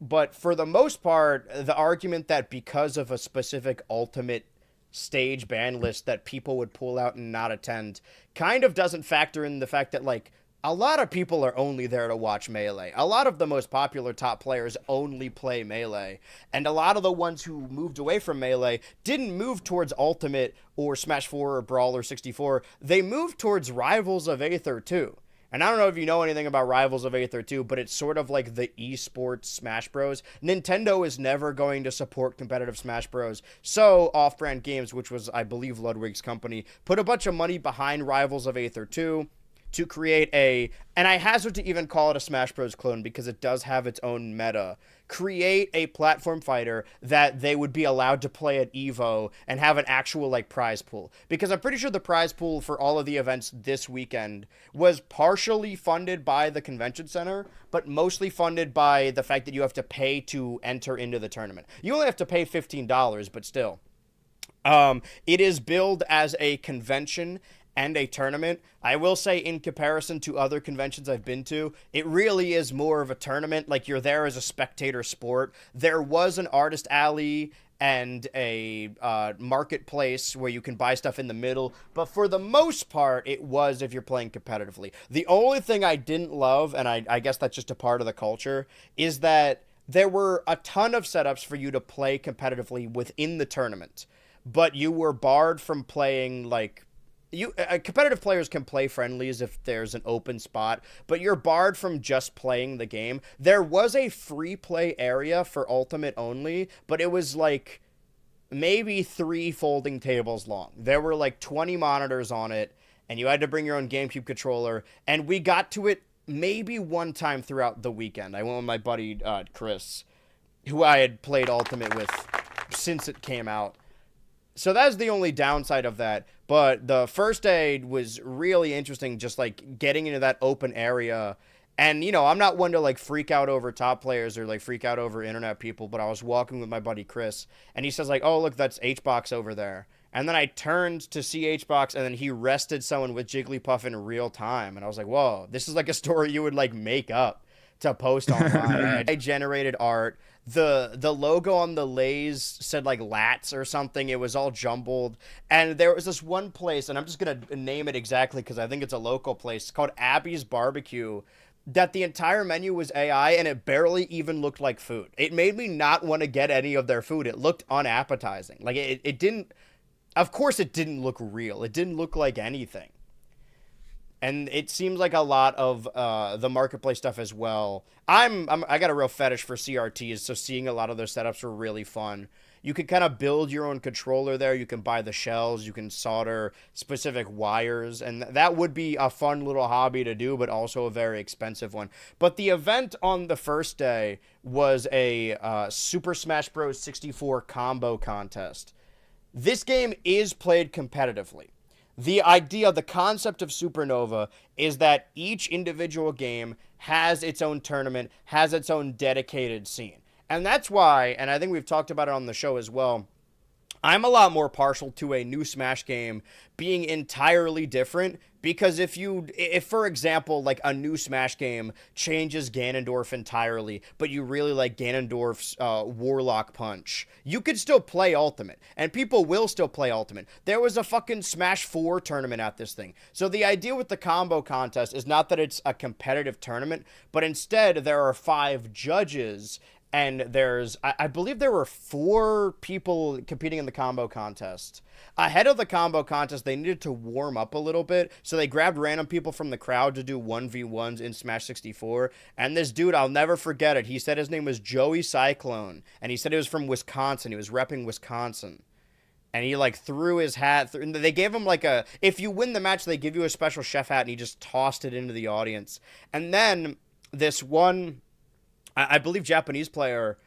But for the most part, the argument that because of a specific Ultimate stage ban list that people would pull out and not attend kind of doesn't factor in the fact that like a lot of people are only there to watch Melee. A lot of the most popular top players only play Melee, and a lot of the ones who moved away from Melee didn't move towards Ultimate or Smash 4 or Brawl or 64. They moved towards Rivals of Aether 2. And I don't know if you know anything about Rivals of Aether 2, but it's sort of like the esports Smash Bros. Nintendo is never going to support competitive Smash Bros. So Off-Brand Games, which was, I believe, Ludwig's company, put a bunch of money behind Rivals of Aether 2 to create and I hazard to even call it a Smash Bros. Clone because it does have its own meta, create a platform fighter that they would be allowed to play at EVO and have an actual like prize pool. Because I'm pretty sure the prize pool for all of the events this weekend was partially funded by the convention center, but mostly funded by the fact that you have to pay to enter into the tournament. You only have to pay $15, but still. It is billed as a convention, and a tournament. I will say, in comparison to other conventions I've been to, it really is more of a tournament. Like, you're there as a spectator sport. There was an artist alley and a marketplace where you can buy stuff in the middle, but for the most part, it was if you're playing competitively. The only thing I didn't love, and I guess that's just a part of the culture, is that there were a ton of setups for you to play competitively within the tournament, but you were barred from playing, like, competitive players can play friendlies if there's an open spot, but you're barred from just playing the game. There was a free play area for Ultimate only, but it was like maybe 3 folding tables long. There were like 20 monitors on it, and you had to bring your own GameCube controller, and we got to it maybe one time throughout the weekend. I went with my buddy Chris, who I had played Ultimate with since it came out. So that's the only downside of that. But the first day was really interesting, just like getting into that open area. And, you know, I'm not one to like freak out over top players or like freak out over internet people, but I was walking with my buddy Chris, and he says like, oh, look, that's HBox over there. And then I turned to see HBox, and then he rested someone with Jigglypuff in real time. And I was like, whoa, this is like a story you would like make up to post online. I generated art. The logo on the Lays said like Lats or something. It was all jumbled. And there was this one place, and I'm just going to name it exactly because I think it's a local place, called Abby's Barbecue, that the entire menu was AI, and it barely even looked like food. It made me not want to get any of their food. It looked unappetizing. Like it didn't, of course it didn't look real. It didn't look like anything. And it seems like a lot of the marketplace stuff as well. I got a real fetish for CRTs, so seeing a lot of those setups were really fun. You can kind of build your own controller there. You can buy the shells. You can solder specific wires. And that would be a fun little hobby to do, but also a very expensive one. But the event on the first day was a Super Smash Bros. 64 combo contest. This game is played competitively. The idea, the concept of Supernova is that each individual game has its own tournament, has its own dedicated scene. And that's why, and I think we've talked about it on the show as well, I'm a lot more partial to a new Smash game being entirely different, because if for example, like a new Smash game changes Ganondorf entirely, but you really like Ganondorf's Warlock Punch, you could still play Ultimate, and people will still play Ultimate. There was a fucking Smash 4 tournament at this thing. So the idea with the combo contest is not that it's a competitive tournament, but instead there are 5 judges. And there's, I believe there were 4 people competing in the combo contest. Ahead of the combo contest, they needed to warm up a little bit, so they grabbed random people from the crowd to do 1v1s in Smash 64. And this dude, I'll never forget it, he said his name was Joey Cyclone, and he said he was from Wisconsin. He was repping Wisconsin. And he, like, threw his hat. They gave him, like, if you win the match, they give you a special chef hat, and he just tossed it into the audience. And then this one, I believe, Japanese player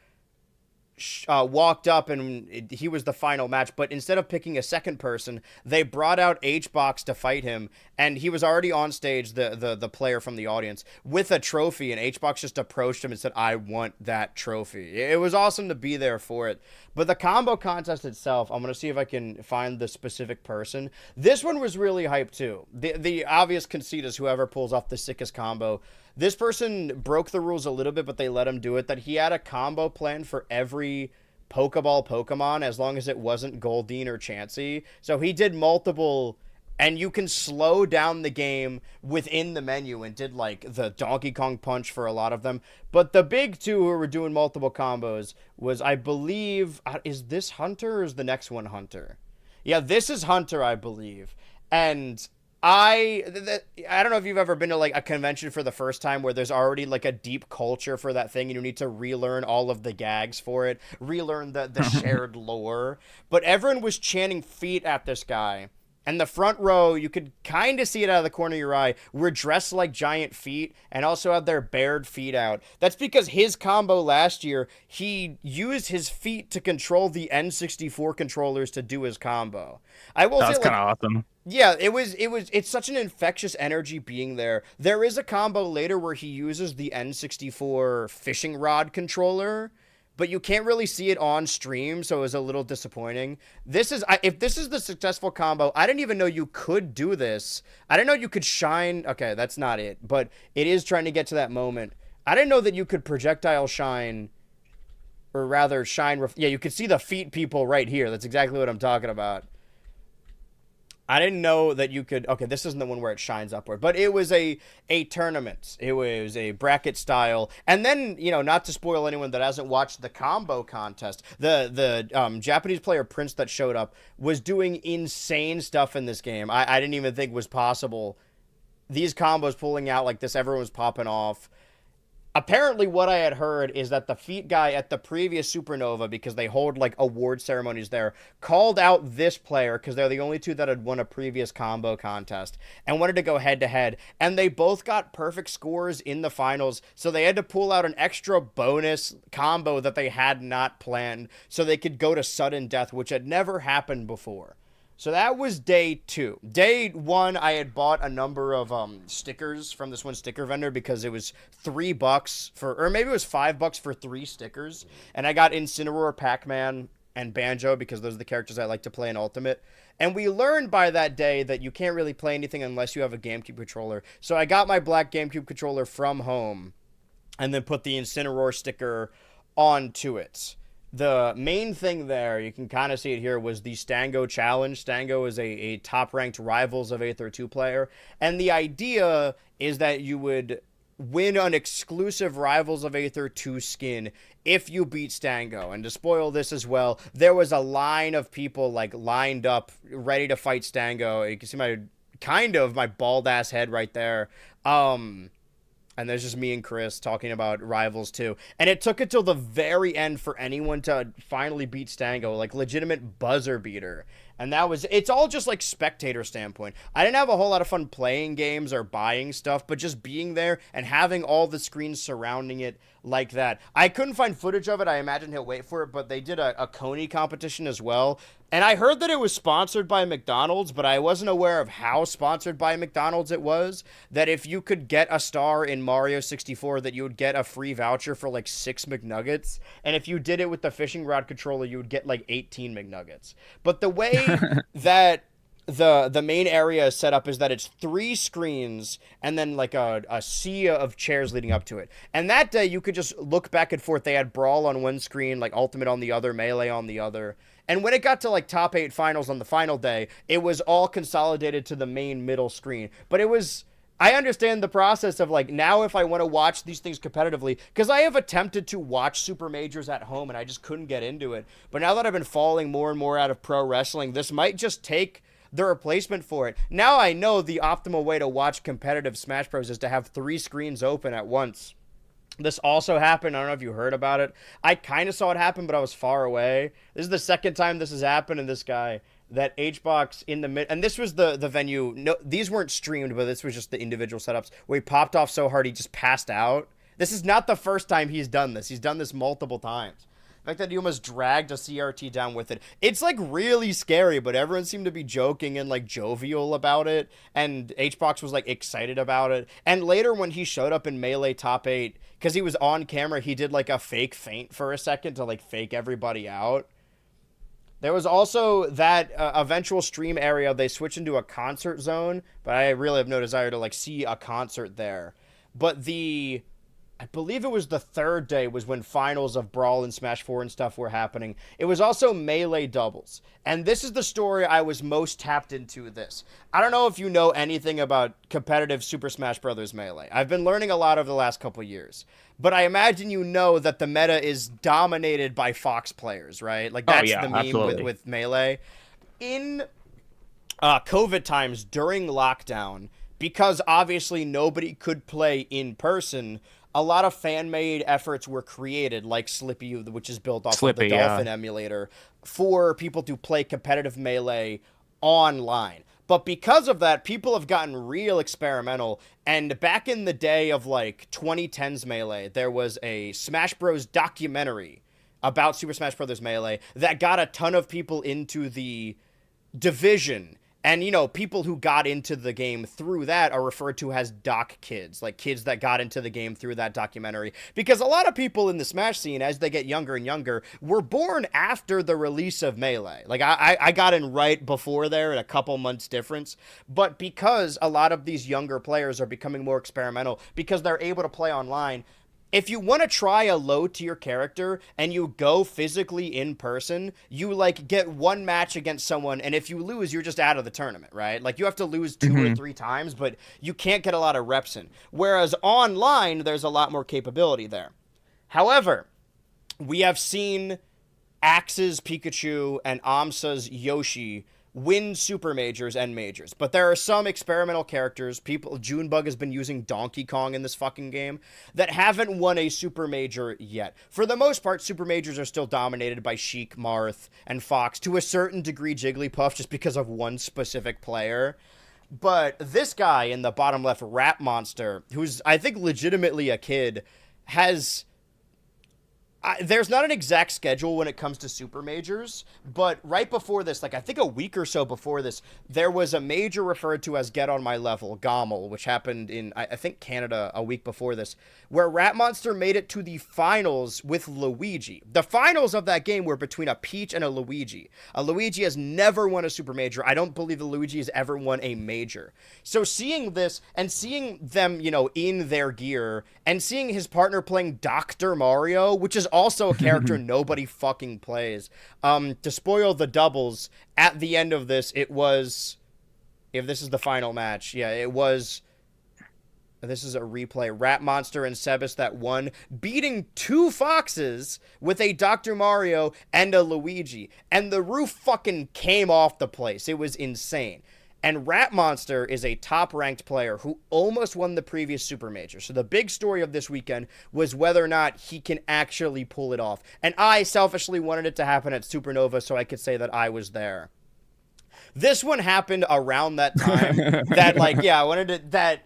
walked up, and he was the final match, but instead of picking a second person, they brought out HBox to fight him, and he was already on stage, the player from the audience, with a trophy, and HBox just approached him and said, I want that trophy. It was awesome to be there for it. But the combo contest itself, I'm going to see if I can find the specific person. This one was really hyped too. The obvious conceit is whoever pulls off the sickest combo. This person broke the rules a little bit, but they let him do it, that he had a combo plan for every Pokeball Pokemon as long as it wasn't Goldeen or Chansey. So he did multiple, and you can slow down the game within the menu, and did like the Donkey Kong Punch for a lot of them. But the big 2 who were doing multiple combos was, I believe, is this Hunter or is the next one Hunter? Yeah, this is Hunter, I believe. And I don't know if you've ever been to like a convention for the first time where there's already like a deep culture for that thing and you need to relearn all of the gags for it, relearn the shared lore. But everyone was chanting feet at this guy. And the front row, you could kind of see it out of the corner of your eye, were dressed like giant feet and also had their bared feet out. That's because his combo last year, he used his feet to control the N64 controllers to do his combo. I will say, that's kind of awesome. Yeah, it's such an infectious energy being there. There is a combo later where he uses the N64 fishing rod controller, but you can't really see it on stream, so it was a little disappointing. If this is the successful combo, I didn't even know you could do this. I didn't know you could shine. Okay, that's not it, but it is trying to get to that moment. I didn't know that you could projectile shine, or rather shine. Yeah, you could see the feet people right here. That's exactly what I'm talking about. I didn't know that you could. Okay, this isn't the one where it shines upward, but it was a tournament. It was a bracket style, and then not to spoil anyone that hasn't watched the combo contest, the Japanese player Prince that showed up was doing insane stuff in this game. I didn't even think was possible. These combos pulling out like this, everyone was popping off. Apparently, what I had heard is that the feet guy at the previous Supernova, because they hold like award ceremonies there, called out this player because they're the only two that had won a previous combo contest and wanted to go head to head. And they both got perfect scores in the finals, so they had to pull out an extra bonus combo that they had not planned so they could go to sudden death, which had never happened before. So that was day 2. Day 1, I had bought a number of stickers from this one sticker vendor because it was $3 for, or maybe it was $5 for 3 stickers. And I got Incineroar, Pac-Man, and Banjo because those are the characters I like to play in Ultimate. And we learned by that day that you can't really play anything unless you have a GameCube controller. So I got my black GameCube controller from home and then put the Incineroar sticker onto it. The main thing there, you can kind of see it here, was the Stango challenge. Stango is a top-ranked Rivals of Aether 2 player, and the idea is that you would win an exclusive Rivals of Aether 2 skin if you beat Stango. And to spoil this as well, there was a line of people like lined up, ready to fight Stango. You can see my bald-ass head right there. And there's just me and Chris talking about Rivals 2. And it took until the very end for anyone to finally beat Stango, like legitimate buzzer beater. And it's all just like spectator standpoint. I didn't have a whole lot of fun playing games or buying stuff, but just being there and having all the screens surrounding it like that. I couldn't find footage of it. I imagine he'll wait for it, but they did a Coney competition as well. And I heard that it was sponsored by McDonald's, but I wasn't aware of how sponsored by McDonald's it was. That if you could get a star in Mario 64, that you would get a free voucher for like 6 McNuggets. And if you did it with the fishing rod controller, you would get like 18 McNuggets. But the way that the main area is set up is that it's 3 screens and then like a sea of chairs leading up to it. And that day you could just look back and forth. They had Brawl on one screen, like Ultimate on the other, Melee on the other. And when it got to like top 8 finals on the final day, it was all consolidated to the main middle screen. But I understand the process of like, now if I want to watch these things competitively, because I have attempted to watch Super Majors at home and I just couldn't get into it. But now that I've been falling more and more out of pro wrestling, this might just take the replacement for it. Now I know the optimal way to watch competitive Smash Bros is to have 3 screens open at once. This also happened. I don't know if you heard about it. I kind of saw it happen, but I was far away. This is the second time this has happened, and this guy, that HBox in the mid, and this was the venue. No, these weren't streamed, but this was just the individual setups where he popped off so hard he just passed out. This is not the first time he's done this. He's done this multiple times. The fact that he almost dragged a CRT down with it. It's like really scary, but everyone seemed to be joking and like jovial about it. And HBox was like excited about it. And later when he showed up in Melee top 8, because he was on camera, he did like a fake feint for a second to like fake everybody out. There was also that eventual stream area. They switched into a concert zone, but I really have no desire to like see a concert there. But I believe it was the 3rd day was when finals of Brawl and Smash 4 and stuff were happening. It was also Melee doubles. And this is the story I was most tapped into this. I don't know if you know anything about competitive Super Smash Bros. Melee. I've been learning a lot over the last couple years. But I imagine you know that the meta is dominated by Fox players, right? Like that's the meme with Melee. In COVID times during lockdown, because obviously nobody could play in person, a lot of fan-made efforts were created, like Slippy, which is built off of the Dolphin emulator, for people to play competitive Melee online. But because of that, people have gotten real experimental. And back in the day of like 2010s Melee, there was a Smash Bros. Documentary about Super Smash Bros. Melee that got a ton of people into the division. And, people who got into the game through that are referred to as doc kids, like kids that got into the game through that documentary. Because a lot of people in the Smash scene, as they get younger and younger, were born after the release of Melee. Like, I got in right before there, a couple months difference. But because a lot of these younger players are becoming more experimental, because they're able to play online, if you want to try a low tier character and you go physically in person, you like get one match against someone, and if you lose, you're just out of the tournament, right? Like you have to lose 2 or 3 times, but you can't get a lot of reps in. Whereas online, there's a lot more capability there. However, we have seen Axe's Pikachu and Amsa's Yoshi win super majors and majors, but there are some experimental characters, Junebug has been using Donkey Kong in this fucking game, that haven't won a super major yet. For the most part, super majors are still dominated by Sheik, Marth, and Fox, to a certain degree Jigglypuff, just because of one specific player. But this guy in the bottom left, Rat Monster, who's I think legitimately a kid, has... there's not an exact schedule when it comes to super majors, but right before this, like I think a week or so before this, there was a major referred to as Get On My Level, GOML, which happened in, I think, Canada a week before this, where Rat Monster made it to the finals with Luigi. The finals of that game were between a Peach and a Luigi. A Luigi has never won a super major. I don't believe the Luigi has ever won a major. So seeing this and seeing them, in their gear, and seeing his partner playing Dr. Mario, which is also a character nobody fucking plays. To spoil the doubles, at the end of this, it was, if this is the final match, this is a replay, Rat Monster and Sebas that won, beating 2 Foxes with a Dr. Mario and a Luigi. And the roof fucking came off the place. It was insane. And Rat Monster is a top-ranked player who almost won the previous Super Major. So the big story of this weekend was whether or not he can actually pull it off. And I selfishly wanted it to happen at Supernova so I could say that I was there. This one happened around that time I wanted it that...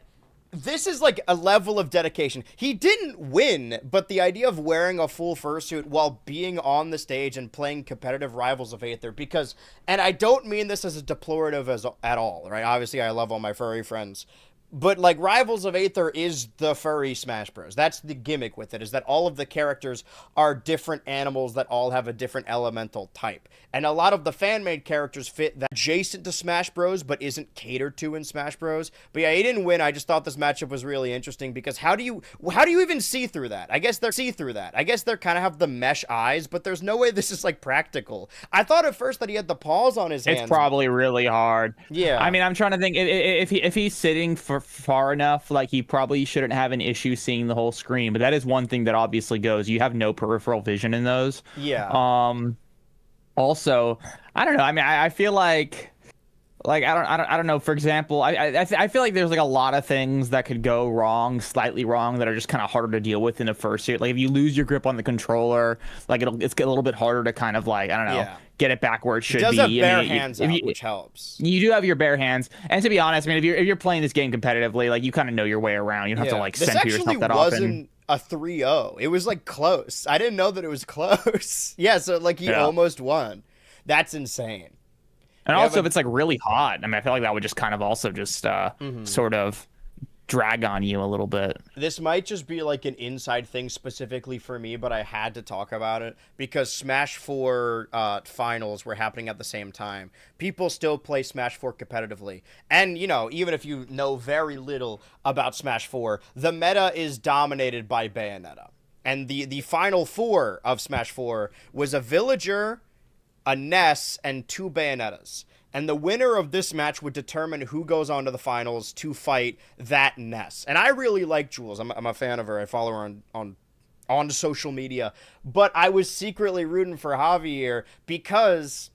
This is like a level of dedication. He didn't win, but the idea of wearing a full fursuit while being on the stage and playing competitive Rivals of Aether, because, and I don't mean this as a deplorative at all, right? Obviously, I love all my furry friends. But, like, Rivals of Aether is the furry Smash Bros. That's the gimmick with it, is that all of the characters are different animals that all have a different elemental type. And a lot of the fan-made characters fit that adjacent to Smash Bros, but isn't catered to in Smash Bros. But yeah, he didn't win. I just thought this matchup was really interesting, because how do you even see through that? I guess they're kind of have the mesh eyes, but there's no way this is, like, practical. I thought at first that he had the paws on his hands. It's probably really hard. Yeah. I mean, I'm trying to think, if he's sitting for far enough, like, he probably shouldn't have an issue seeing the whole screen, but that is one thing that obviously goes, you have no peripheral vision in those. Yeah. Also, I don't know, I mean, I feel like I don't know, for example, I feel like there's like a lot of things that could go wrong, slightly wrong, that are just kind of harder to deal with in the first year. Like if you lose your grip on the controller, like it's a little bit harder to kind of like, I don't know, get it back where it should be. It does have bare hands out, which helps. You do have your bare hands, and to be honest, I mean, if you're playing this game competitively, like you kind of know your way around. You don't have to like center yourself that often. This actually wasn't a 3-0. It was like close. I didn't know that it was close. Yeah, so like he almost won. That's insane. And also, if it's like really hot, I mean, I feel like that would just kind of also just sort of drag on you a little bit. This might just be like an inside thing specifically for me, but I had to talk about it because Smash 4 finals were happening at the same time. People still play Smash 4 competitively. And, even if you know very little about Smash 4, the meta is dominated by Bayonetta. And the final 4 of Smash 4 was a Villager, a Ness, and 2 Bayonettas. And the winner of this match would determine who goes on to the finals to fight that Ness. And I really like Jules. I'm a fan of her. I follow her on social media. But I was secretly rooting for Javier because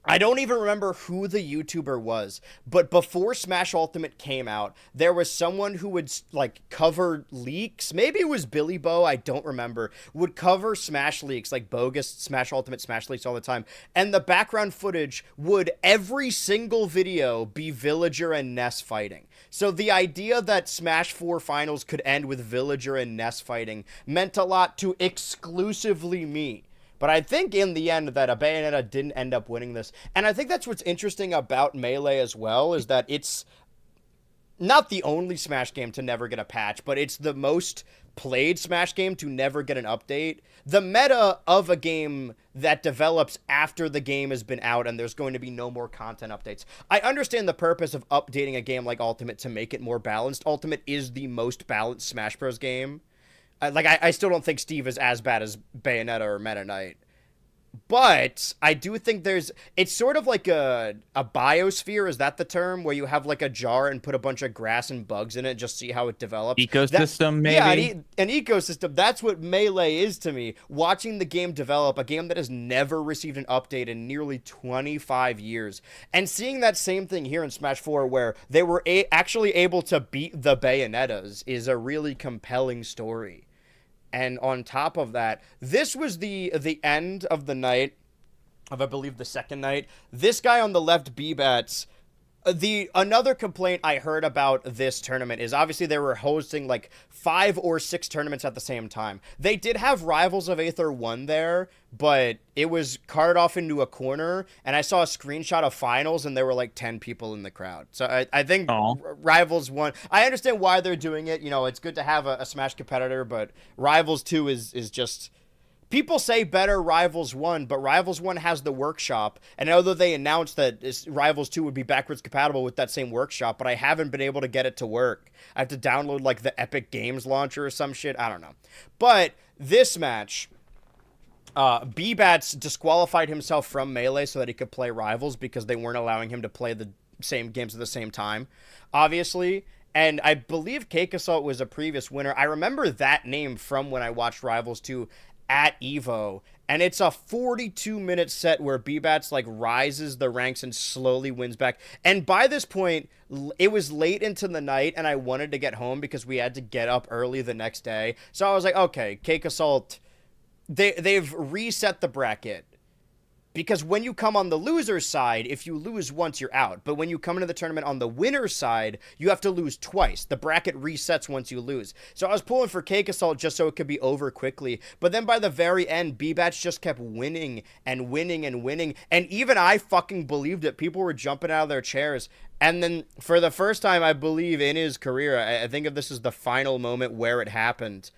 I don't even remember who the YouTuber was, but before Smash Ultimate came out, there was someone who would, like, cover leaks. Maybe it was Billy Bo, I don't remember, would cover Smash leaks, like bogus Smash Ultimate Smash leaks all the time. And the background footage would, every single video, be Villager and Ness fighting. So the idea that Smash 4 finals could end with Villager and Ness fighting meant a lot to exclusively me. But I think in the end that a Bayonetta didn't end up winning this. And I think that's what's interesting about Melee as well, is that it's not the only Smash game to never get a patch, but it's the most played Smash game to never get an update. The meta of a game that develops after the game has been out and there's going to be no more content updates. I understand the purpose of updating a game like Ultimate to make it more balanced. Ultimate is the most balanced Smash Bros. Game. I still don't think Steve is as bad as Bayonetta or Meta Knight. But I do think it's sort of like a biosphere, is that the term? Where you have like a jar and put a bunch of grass and bugs in it, just see how it develops. Ecosystem, maybe? Yeah, an ecosystem. That's what Melee is to me. Watching the game develop, a game that has never received an update in nearly 25 years. And seeing that same thing here in Smash 4, where they were actually able to beat the Bayonettas, is a really compelling story. And on top of that, this was the end of the night, of I believe the second night. This guy on the left, B-Bats, another complaint I heard about this tournament is obviously they were hosting like 5 or 6 tournaments at the same time. They did have Rivals of Aether 1 there, but it was carted off into a corner, and I saw a screenshot of finals, and there were like 10 people in the crowd. So I think Rivals 1, I understand why they're doing it. You know, it's good to have a Smash competitor, but Rivals 2 is just... People say better Rivals 1, but Rivals 1 has the workshop, and although they announced that Rivals 2 would be backwards compatible with that same workshop, but I haven't been able to get it to work. I have to download, like, the Epic Games launcher or some shit. I don't know. But this match, B-Bats disqualified himself from Melee so that he could play Rivals because they weren't allowing him to play the same games at the same time, obviously. And I believe Cake Assault was a previous winner. I remember that name from when I watched Rivals 2 at Evo, and it's a 42-minute set where B-Bats like rises the ranks and slowly wins back. And by this point, it was late into the night, and I wanted to get home because we had to get up early the next day. So I was like, okay, Cake Assault, they've reset the bracket. Because when you come on the loser's side, if you lose once, you're out. But when you come into the tournament on the winner's side, you have to lose twice. The bracket resets once you lose. So I was pulling for Cake Assault just so it could be over quickly. But then by the very end, B-Bats just kept winning and winning and winning. And even I fucking believed it. People were jumping out of their chairs. And then for the first time, I believe, in his career, I think of this as the final moment where it happened,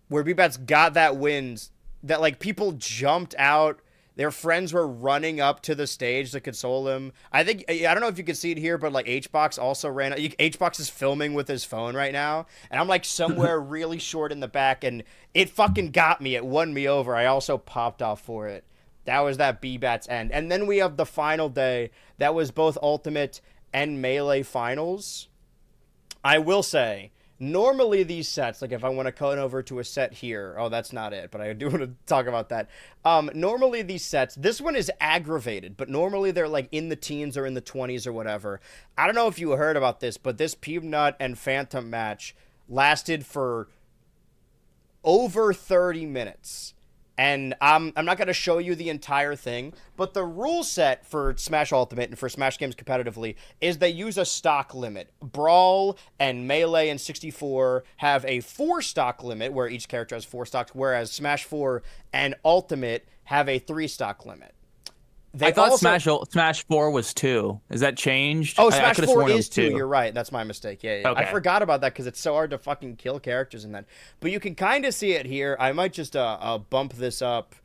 where B-Bats got that win, that like people jumped out, their friends were running up to the stage to console him. I don't know if you can see it here, but like HBox also ran. HBox is filming with his phone right now, and I'm like somewhere really short in the back, and it fucking got me. It won me over. I also popped off for it. That was that B-Bats end. And then we have the final day. That was both Ultimate and Melee finals. I will say, normally these sets, like if I want to cut over to a set here, oh, that's not it, but I do want to talk about that. Normally these sets, this one is aggravated, but normally they're like in the teens or in the 20s or whatever. I don't know if you heard about this, but this Peanut and Phantom match lasted for over 30 minutes. And I'm not going to show you the entire thing, but the rule set for Smash Ultimate and for Smash games competitively is they use a stock limit. Brawl and Melee and 64 have a 4 stock limit where each character has 4 stocks, whereas Smash 4 and Ultimate have a 3 stock limit. I thought Smash 4 was 2. Is that changed? Oh, Smash 4 is 2. You're right. That's my mistake. Yeah. Okay. I forgot about that because it's so hard to fucking kill characters in that. But you can kind of see it here. I might just bump this up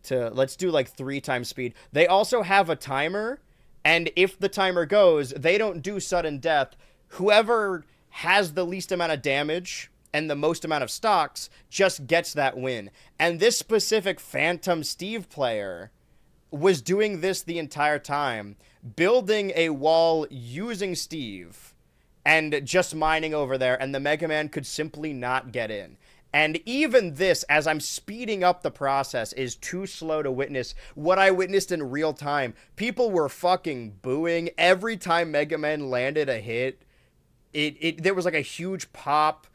to, let's do like 3 times speed. They also have a timer, and if the timer goes, they don't do sudden death. Whoever has the least amount of damage and the most amount of stocks just gets that win. And this specific Phantom Steve player was doing this the entire time, building a wall using Steve and just mining over there, and the Mega Man could simply not get in. And even this, as I'm speeding up the process, is too slow to witness what I witnessed in real time. People were fucking booing every time Mega Man landed a hit. There was like a huge pop.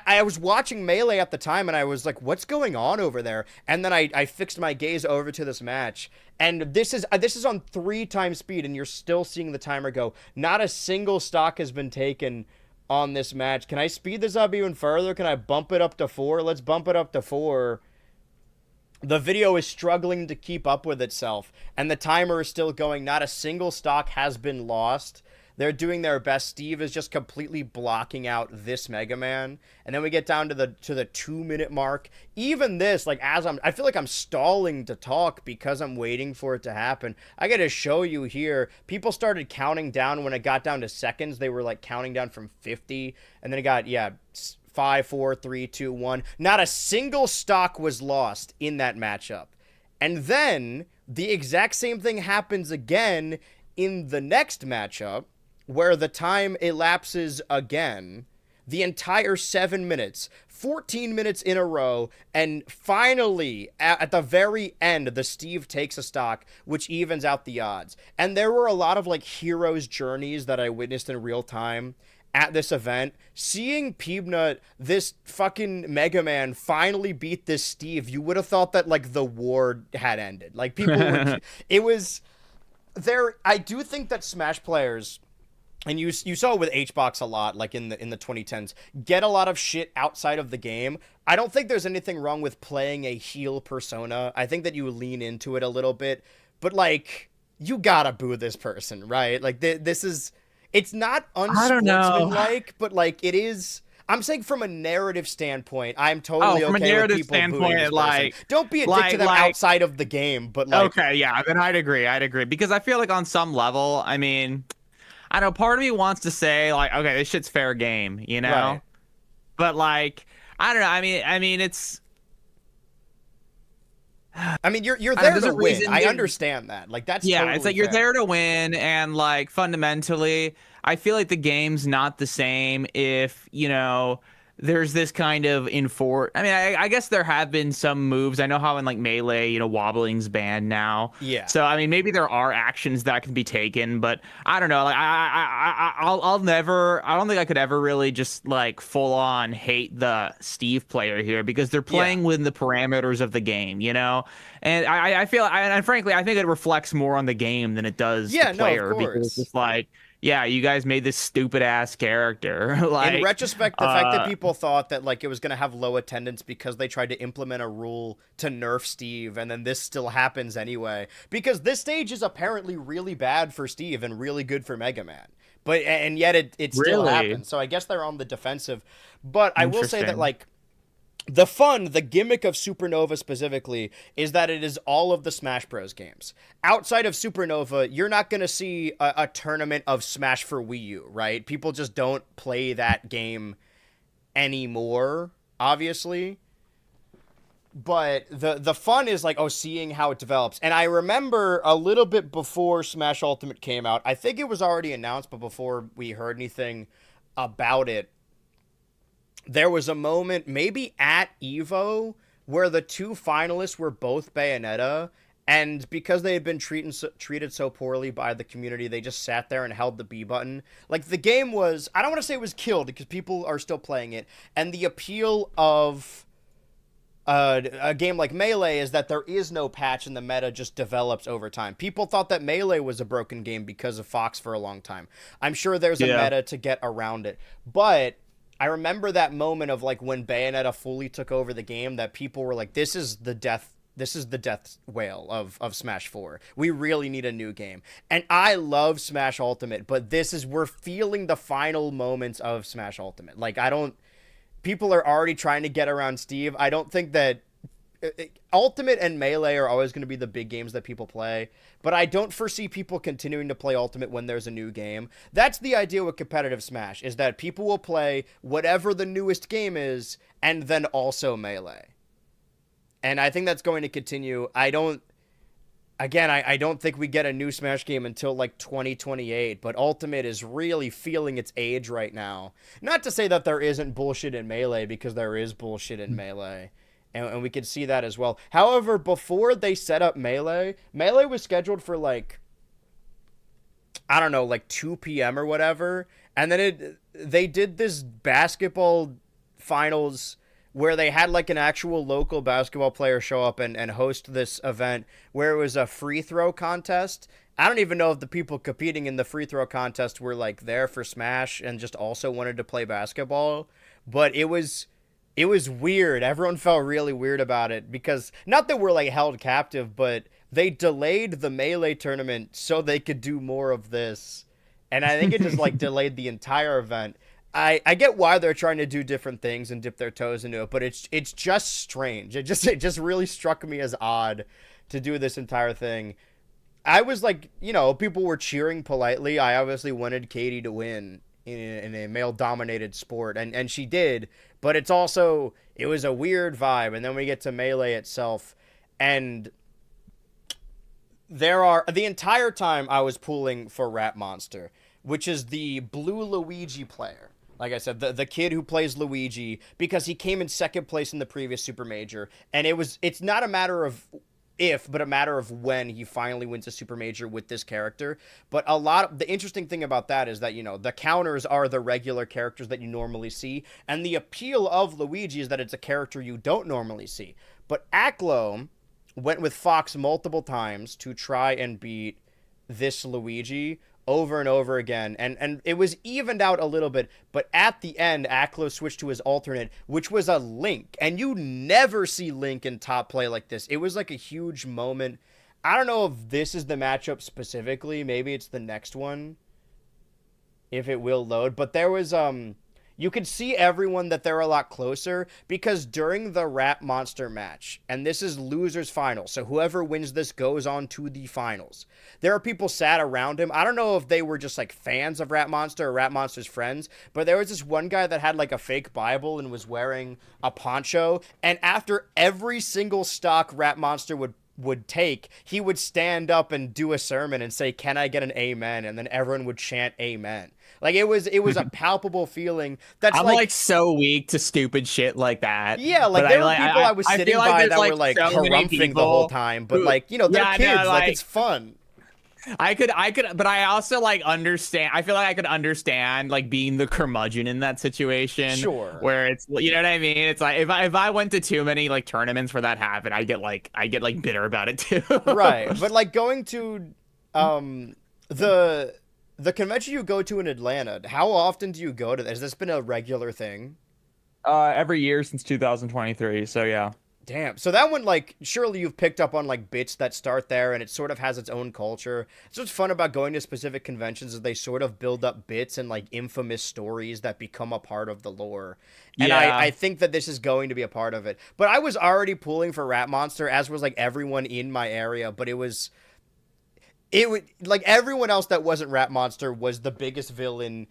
I was watching Melee at the time, and I was like, what's going on over there? And then I fixed my gaze over to this match, and this is on 3 times speed, and you're still seeing the timer go. Not a single stock has been taken on this match. Can I speed this up even further? Can I bump it up to 4? Let's bump it up to 4. The video is struggling to keep up with itself, and the timer is still going. Not a single stock has been lost. They're doing their best. Steve is just completely blocking out this Mega Man, and then we get down to the 2 minute mark. Even this, like I feel like I'm stalling to talk because I'm waiting for it to happen. I got to show you here. People started counting down when it got down to seconds. They were like counting down from 50, and then it got 5, 4, 3, 2, 1. Not a single stock was lost in that matchup. And then the exact same thing happens again in the next matchup, where the time elapses again, the entire 7 minutes, 14 minutes in a row, and finally, at the very end, the Steve takes a stock, which evens out the odds. And there were a lot of, like, heroes' journeys that I witnessed in real time at this event. Seeing Peanut, this fucking Mega Man, finally beat this Steve, you would have thought that, like, the war had ended. Like, people were... It was... I do think that Smash players... And you saw it with HBox a lot, like in the 2010s, get a lot of shit outside of the game. I don't think there's anything wrong with playing a heel persona. I think that you lean into it a little bit, but like you gotta boo this person, right? Like this is, it's not unsportsmanlike, but like it is. I'm saying from a narrative standpoint, I'm totally from okay a narrative with people booing this standpoint, person. Don't be a dick to them outside of the game, but like okay, yeah, then I'd agree because I feel like on some level, I mean. I know part of me wants to say like, okay, this shit's fair game, you know, right. But like, I don't know. I mean, it's. I mean, you're there to win. I understand that. Like that's totally it's like fair. you're there to win, and like fundamentally, I feel like the game's not the same if there's this kind of I mean, I guess there have been some moves. I know how in like Melee, wobbling's banned now. Yeah. So I mean, maybe there are actions that can be taken, but I don't know. Like I'll never. I don't think I could ever really just like full on hate the Steve player here because they're playing within the parameters of the game, And I feel, and frankly, I think it reflects more on the game than it does the player because it's just like. Yeah, you guys made this stupid ass character. Like, in retrospect, the fact that people thought that like it was going to have low attendance because they tried to implement a rule to nerf Steve, and then this still happens anyway. Because this stage is apparently really bad for Steve and really good for Mega Man. But and yet it still happens. So I guess they're on the defensive. But I will say that like the gimmick of Supernova specifically is that it is all of the Smash Bros. Games. Outside of Supernova, you're not going to see a tournament of Smash for Wii U, right? People just don't play that game anymore, obviously. But the fun is like, seeing how it develops. And I remember a little bit before Smash Ultimate came out, I think it was already announced, but before we heard anything about it, there was a moment, maybe at EVO, where the two finalists were both Bayonetta, and because they had been treated so poorly by the community, they just sat there and held the B button. Like, the game was, I don't want to say it was killed, because people are still playing it, and the appeal of a game like Melee is that there is no patch and the meta just develops over time. People thought that Melee was a broken game because of Fox for a long time. I'm sure there's a meta to get around it, but I remember that moment of like when Bayonetta fully took over the game that people were like, this is the death wail of Smash 4. We really need a new game. And I love Smash Ultimate, but we're feeling the final moments of Smash Ultimate. Like people are already trying to get around Steve. I don't think that Ultimate and Melee are always going to be the big games that people play, but I don't foresee people continuing to play Ultimate when there's a new game. That's the idea with competitive Smash, is that people will play whatever the newest game is, and then also Melee. And I think that's going to continue. I don't think we get a new Smash game until like 2028, but Ultimate is really feeling its age right now. Not to say that there isn't bullshit in Melee, because there is bullshit in Melee. And we could see that as well. However, before they set up Melee was scheduled for like, I don't know, like 2 p.m. or whatever. And then they did this basketball finals where they had like an actual local basketball player show up and host this event where it was a free throw contest. I don't even know if the people competing in the free throw contest were like there for Smash and just also wanted to play basketball. But it was It was weird. Everyone felt really weird about it because not that we're like held captive, but they delayed the Melee tournament so they could do more of this. And I think it just like delayed the entire event. I get why they're trying to do different things and dip their toes into it, but it's just strange. It just really struck me as odd to do this entire thing. I was like, people were cheering politely. I obviously wanted Katie to win in a male dominated sport, and she did, but it was a weird vibe. And then we get to Melee itself, and the entire time I was pulling for Rat Monster, which is the blue Luigi player. Like I said, the kid who plays Luigi, because he came in second place in the previous Super Major, and it's not a matter of if, but a matter of when he finally wins a Super Major with this character. But the interesting thing about that is that, the counters are the regular characters that you normally see, and the appeal of Luigi is that it's a character you don't normally see. But Aklo went with Fox multiple times to try and beat this Luigi over and over again, and it was evened out a little bit, but at the end, Aklo switched to his alternate, which was a Link, and you never see Link in top play like this. It was like a huge moment. I don't know if this is the matchup specifically, maybe it's the next one, if it will load, but there was, you could see everyone that they're a lot closer because during the Rat Monster match, and this is losers final, so whoever wins this goes on to the finals. There are people sat around him. I don't know if they were just like fans of Rat Monster or Rat Monster's friends, but there was this one guy that had like a fake Bible and was wearing a poncho, and after every single stock Rat Monster would take, he would stand up and do a sermon and say, "Can I get an amen?" And then everyone would chant amen. Like it was a palpable feeling. That's I'm like so weak to stupid shit like that. Yeah, like there were people I was sitting by that were like so harumphing the whole time, but like, they're kids, like it's fun. I could, but I also like understand. I feel like I could understand like being the curmudgeon in that situation. Sure. Where it's, you know what I mean? It's like if I went to too many like tournaments where that happened, I get like bitter about it too. Right, but like going to the convention you go to in Atlanta, how often do you go to that? Has this been a regular thing? Every year since 2023. So yeah. Damn. So that one, like, surely you've picked up on, like, bits that start there, and it sort of has its own culture. It's what's fun about going to specific conventions is they sort of build up bits and, like, infamous stories that become a part of the lore. And yeah. I think that this is going to be a part of it. But I was already pulling for Rat Monster, as was, like, everyone in my area, but it would, like, everyone else that wasn't Rat Monster was the biggest villain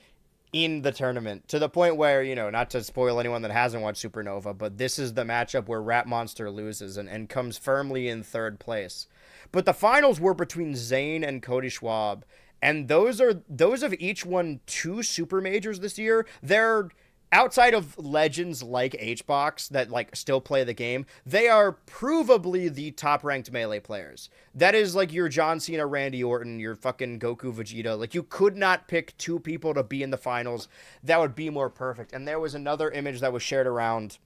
in the tournament, to the point where, not to spoil anyone that hasn't watched Supernova, but this is the matchup where Rat Monster loses and comes firmly in third place. But the finals were between Zayn and Cody Schwab, and those have each won 2 super majors this year. They're outside of legends like HBox that like still play the game, they are provably the top ranked Melee players. That is like your John Cena, Randy Orton, your fucking Goku, Vegeta. Like you could not pick 2 people to be in the finals that would be more perfect. And there was another image that was shared around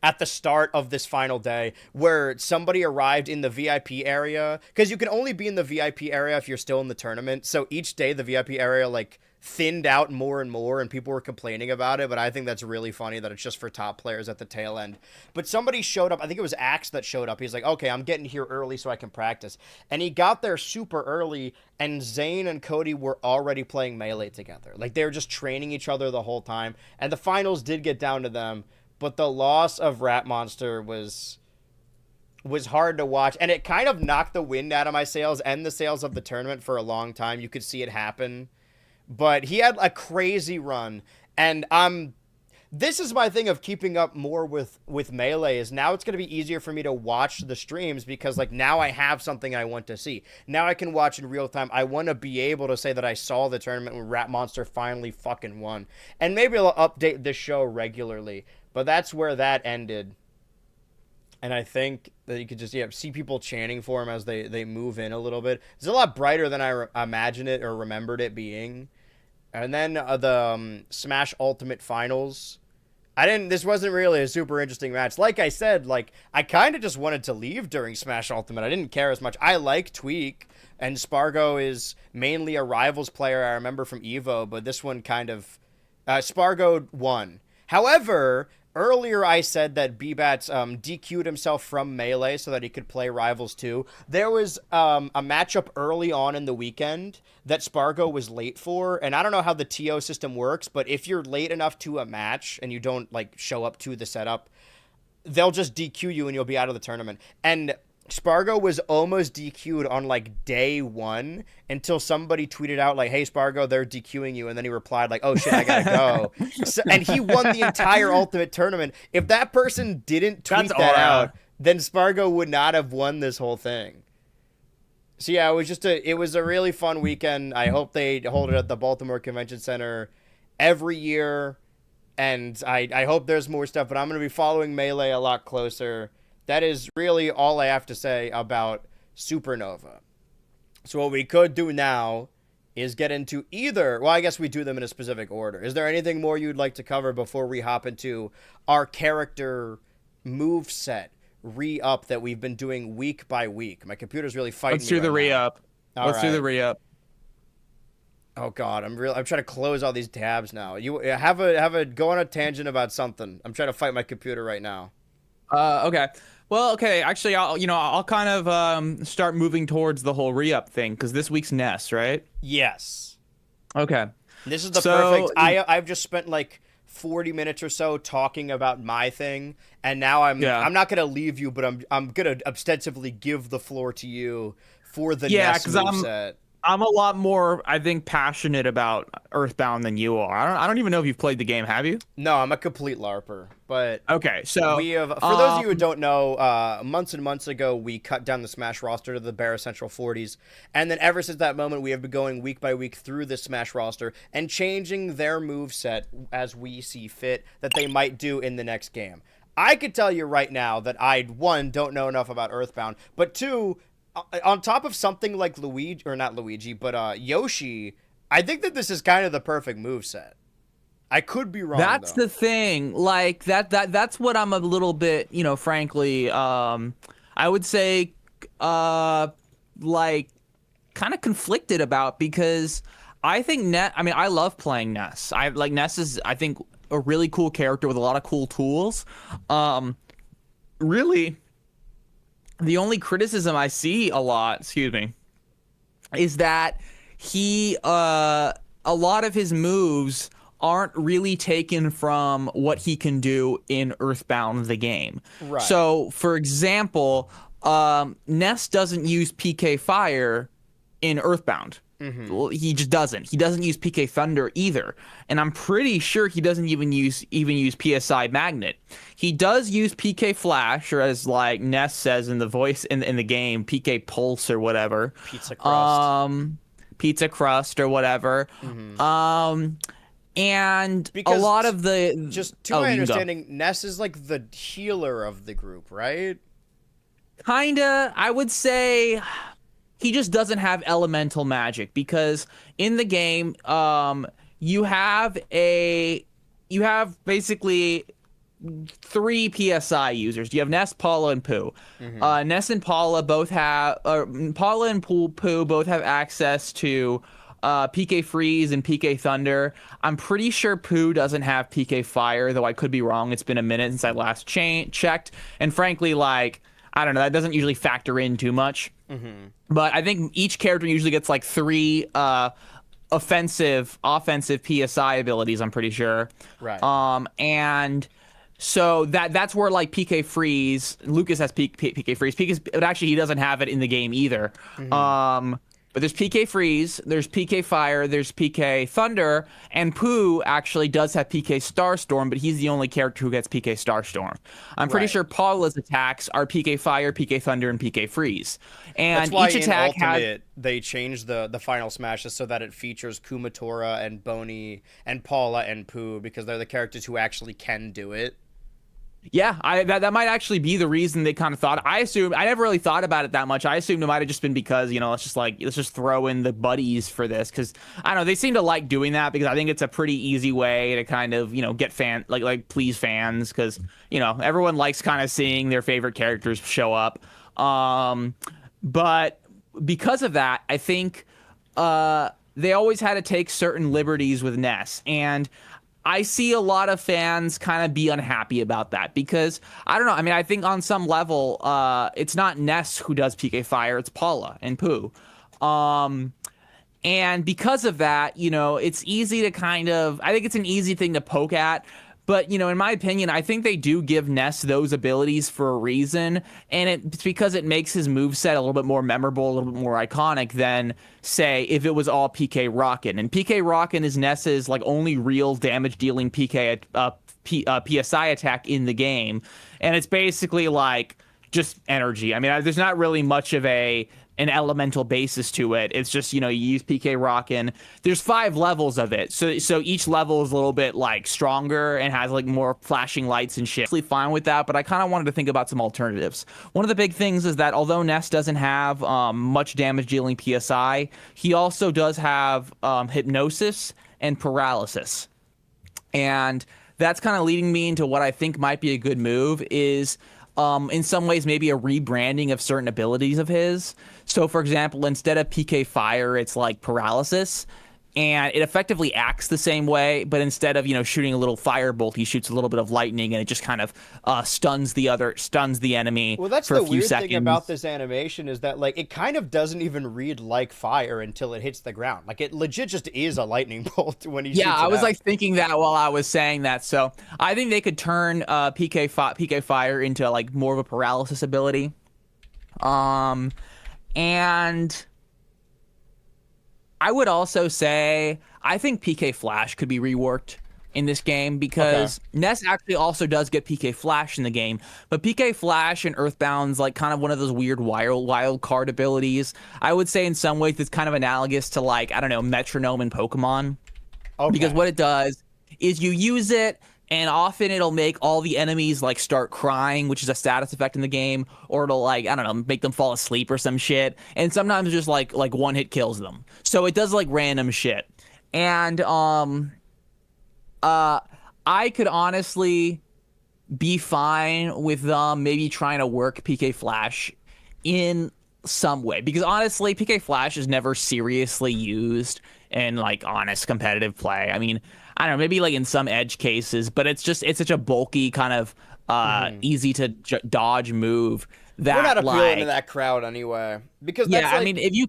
at the start of this final day where somebody arrived in the VIP area, because you can only be in the VIP area if you're still in the tournament. So each day the VIP area like thinned out more and more, and people were complaining about it, but I think that's really funny that it's just for top players at the tail end. But somebody showed up, I think it was Axe that showed up. He's like, okay, I'm getting here early so I can practice. And he got there super early, and Zayn and Cody were already playing Melee together. Like, they were just training each other the whole time, and the finals did get down to them, but the loss of Rat Monster was hard to watch, and it kind of knocked the wind out of my sails and the sails of the tournament for a long time. You could see it happen. But he had a crazy run, and this is my thing of keeping up more with Melee, is now it's going to be easier for me to watch the streams because, like, now I have something I want to see. Now I can watch in real time. I want to be able to say that I saw the tournament when Rat Monster finally fucking won. And maybe I'll update this show regularly, but that's where that ended. And I think that you could just see people chanting for him as they move in a little bit. It's a lot brighter than I imagined it or remembered it being. And then the Smash Ultimate Finals. This wasn't really a super interesting match. Like I said, like, I kind of just wanted to leave during Smash Ultimate. I didn't care as much. I like Tweak, and Spargo is mainly a Rivals player I remember from EVO, but this one kind of, Spargo won. However, Earlier, I said that B-Bats DQ'd himself from Melee so that he could play Rivals 2. There was a matchup early on in the weekend that Spargo was late for, and I don't know how the TO system works, but if you're late enough to a match and you don't like show up to the setup, they'll just DQ you and you'll be out of the tournament. And Spargo was almost DQ'd on like day one until somebody tweeted out like, "Hey Spargo, they're DQing you," and then he replied like, "Oh shit, I gotta go." And he won the entire Ultimate tournament. If that person didn't tweet that out, then Spargo would not have won this whole thing. So yeah, it was a really fun weekend. I hope they hold it at the Baltimore Convention Center every year, and I hope there's more stuff. But I'm gonna be following Melee a lot closer. That is really all I have to say about Supernova. So what we could do now is get into well, I guess we do them in a specific order. Is there anything more you'd like to cover before we hop into our character move set re-up that we've been doing week by week? My computer's really fighting me. Let's do the re-up. Let's do the re-up. Oh God, I'm trying to close all these tabs now. You have a go on a tangent about something. I'm trying to fight my computer right now. Okay. Well, okay. Actually, I'll kind of start moving towards the whole re-up thing because this week's Ness, right? Yes. Okay. This is the perfect. I've just spent like 40 minutes or so talking about my thing, and now I'm not gonna leave you, but I'm gonna ostensibly give the floor to you for the Ness moveset. I'm a lot more, I think, passionate about Earthbound than you are. I don't even know if you've played the game. Have you? No, I'm a complete LARPer. But okay, so we have. For those of you who don't know, months and months ago, we cut down the Smash roster to the bare Essential 40s, and then ever since that moment, we have been going week by week through the Smash roster and changing their moveset as we see fit that they might do in the next game. I could tell you right now that I, one, don't know enough about Earthbound, but two, on top of something like Yoshi, I think that this is kind of the perfect moveset. I could be wrong. That's the thing. Like that's what I'm a little bit, frankly, I would say like kind of conflicted about, because I think I love playing Ness. Ness is, I think, a really cool character with a lot of cool tools. Really, the only criticism I see a lot, is that he, a lot of his moves aren't really taken from what he can do in Earthbound, the game. Right. So, for example, Ness doesn't use PK Fire in Earthbound. Mm-hmm. Well, he just doesn't. He doesn't use PK Thunder either, and I'm pretty sure he doesn't even use PSI Magnet. He does use PK Flash, or as like Ness says in the voice in the game, PK Pulse or whatever. Pizza Crust or whatever. Mm-hmm. And because a lot of the just to my understanding, Ness is like the healer of the group, right? Kinda, I would say. He just doesn't have elemental magic, because in the game, you have basically 3 PSI users. You have Ness, Paula, and Pooh. Mm-hmm. Ness and Paula both have, Paula and Pooh both have access to PK Freeze and PK Thunder. I'm pretty sure Pooh doesn't have PK Fire, though I could be wrong. It's been a minute since I last checked, and frankly, like, I don't know, that doesn't usually factor in too much. Mm-hmm. But I think each character usually gets like 3 offensive PSI abilities, I'm pretty sure. Right. And so that's where like PK Freeze, Lucas has PK Freeze. But actually he doesn't have it in the game either. Mm-hmm. But there's PK Freeze, there's PK Fire, there's PK Thunder, and Pooh actually does have PK Starstorm, but he's the only character who gets PK Starstorm. I'm pretty sure Paula's attacks are PK Fire, PK Thunder, and PK Freeze. And that's why each attack in Ultimate, they changed the final smashes so that it features Kumatora and Boney and Paula and Pooh, because they're the characters who actually can do it. Yeah, that might actually be the reason they kind of thought. I never really thought about it that much. I assumed it might have just been because, let's just throw in the buddies for this, because I don't know, they seem to like doing that, because I think it's a pretty easy way to kind of, get please fans, because, everyone likes kind of seeing their favorite characters show up. But because of that, I think they always had to take certain liberties with Ness, and I see a lot of fans kind of be unhappy about that because I don't know. I mean, I think on some level, it's not Ness who does PK Fire, it's Paula and Pooh. Um, and because of that, it's easy to I think it's an easy thing to poke at. But, in my opinion, I think they do give Ness those abilities for a reason. And it's because it makes his moveset a little bit more memorable, a little bit more iconic than, say, if it was all PK Rockin'. And PK Rockin' is Ness's, like, only real damage-dealing PSI attack in the game. And it's basically, like, just energy. I mean, there's not really much of an elemental basis to it. It's just, you use PK Rockin'. There's 5 levels of it. So each level is a little bit like stronger and has like more flashing lights and shit. Actually fine with that, but I kind of wanted to think about some alternatives. One of the big things is that although Ness doesn't have much damage dealing PSI, he also does have hypnosis and paralysis. And that's kind of leading me into what I think might be a good move is in some ways maybe a rebranding of certain abilities of his. So, for example, instead of PK Fire, it's like Paralysis, and it effectively acts the same way, but instead of, shooting a little firebolt, he shoots a little bit of lightning, and it just kind of stuns the enemy Well, that's for the a few weird seconds. thing about this animation is that, like, it kind of doesn't even read like fire until it hits the ground. Like, it legit just is a lightning bolt when he shoots it Yeah, I was out. like thinking that while I was saying that. So I think they could turn PK Fire into like more of a paralysis ability. And I would also say I think PK Flash could be reworked in this game because Ness actually also does get PK Flash in the game, but PK Flash and Earthbound's like kind of one of those weird wild card abilities. I would say in some ways it's kind of analogous to like, I don't know, Metronome in Pokemon. Because what it does is you use it and often it'll make all the enemies like start crying, which is a status effect in the game, or it'll like, I don't know, make them fall asleep or some shit. And sometimes just like one hit kills them. So it does like random shit. And I could honestly be fine with them maybe trying to work PK Flash in some way, because honestly PK Flash is never seriously used in like honest competitive play. I mean, I don't know, maybe like in some edge cases, but it's such a bulky kind of easy to dodge move that We're not appealing like, to that crowd anyway. Because that's yeah, like, I mean, if you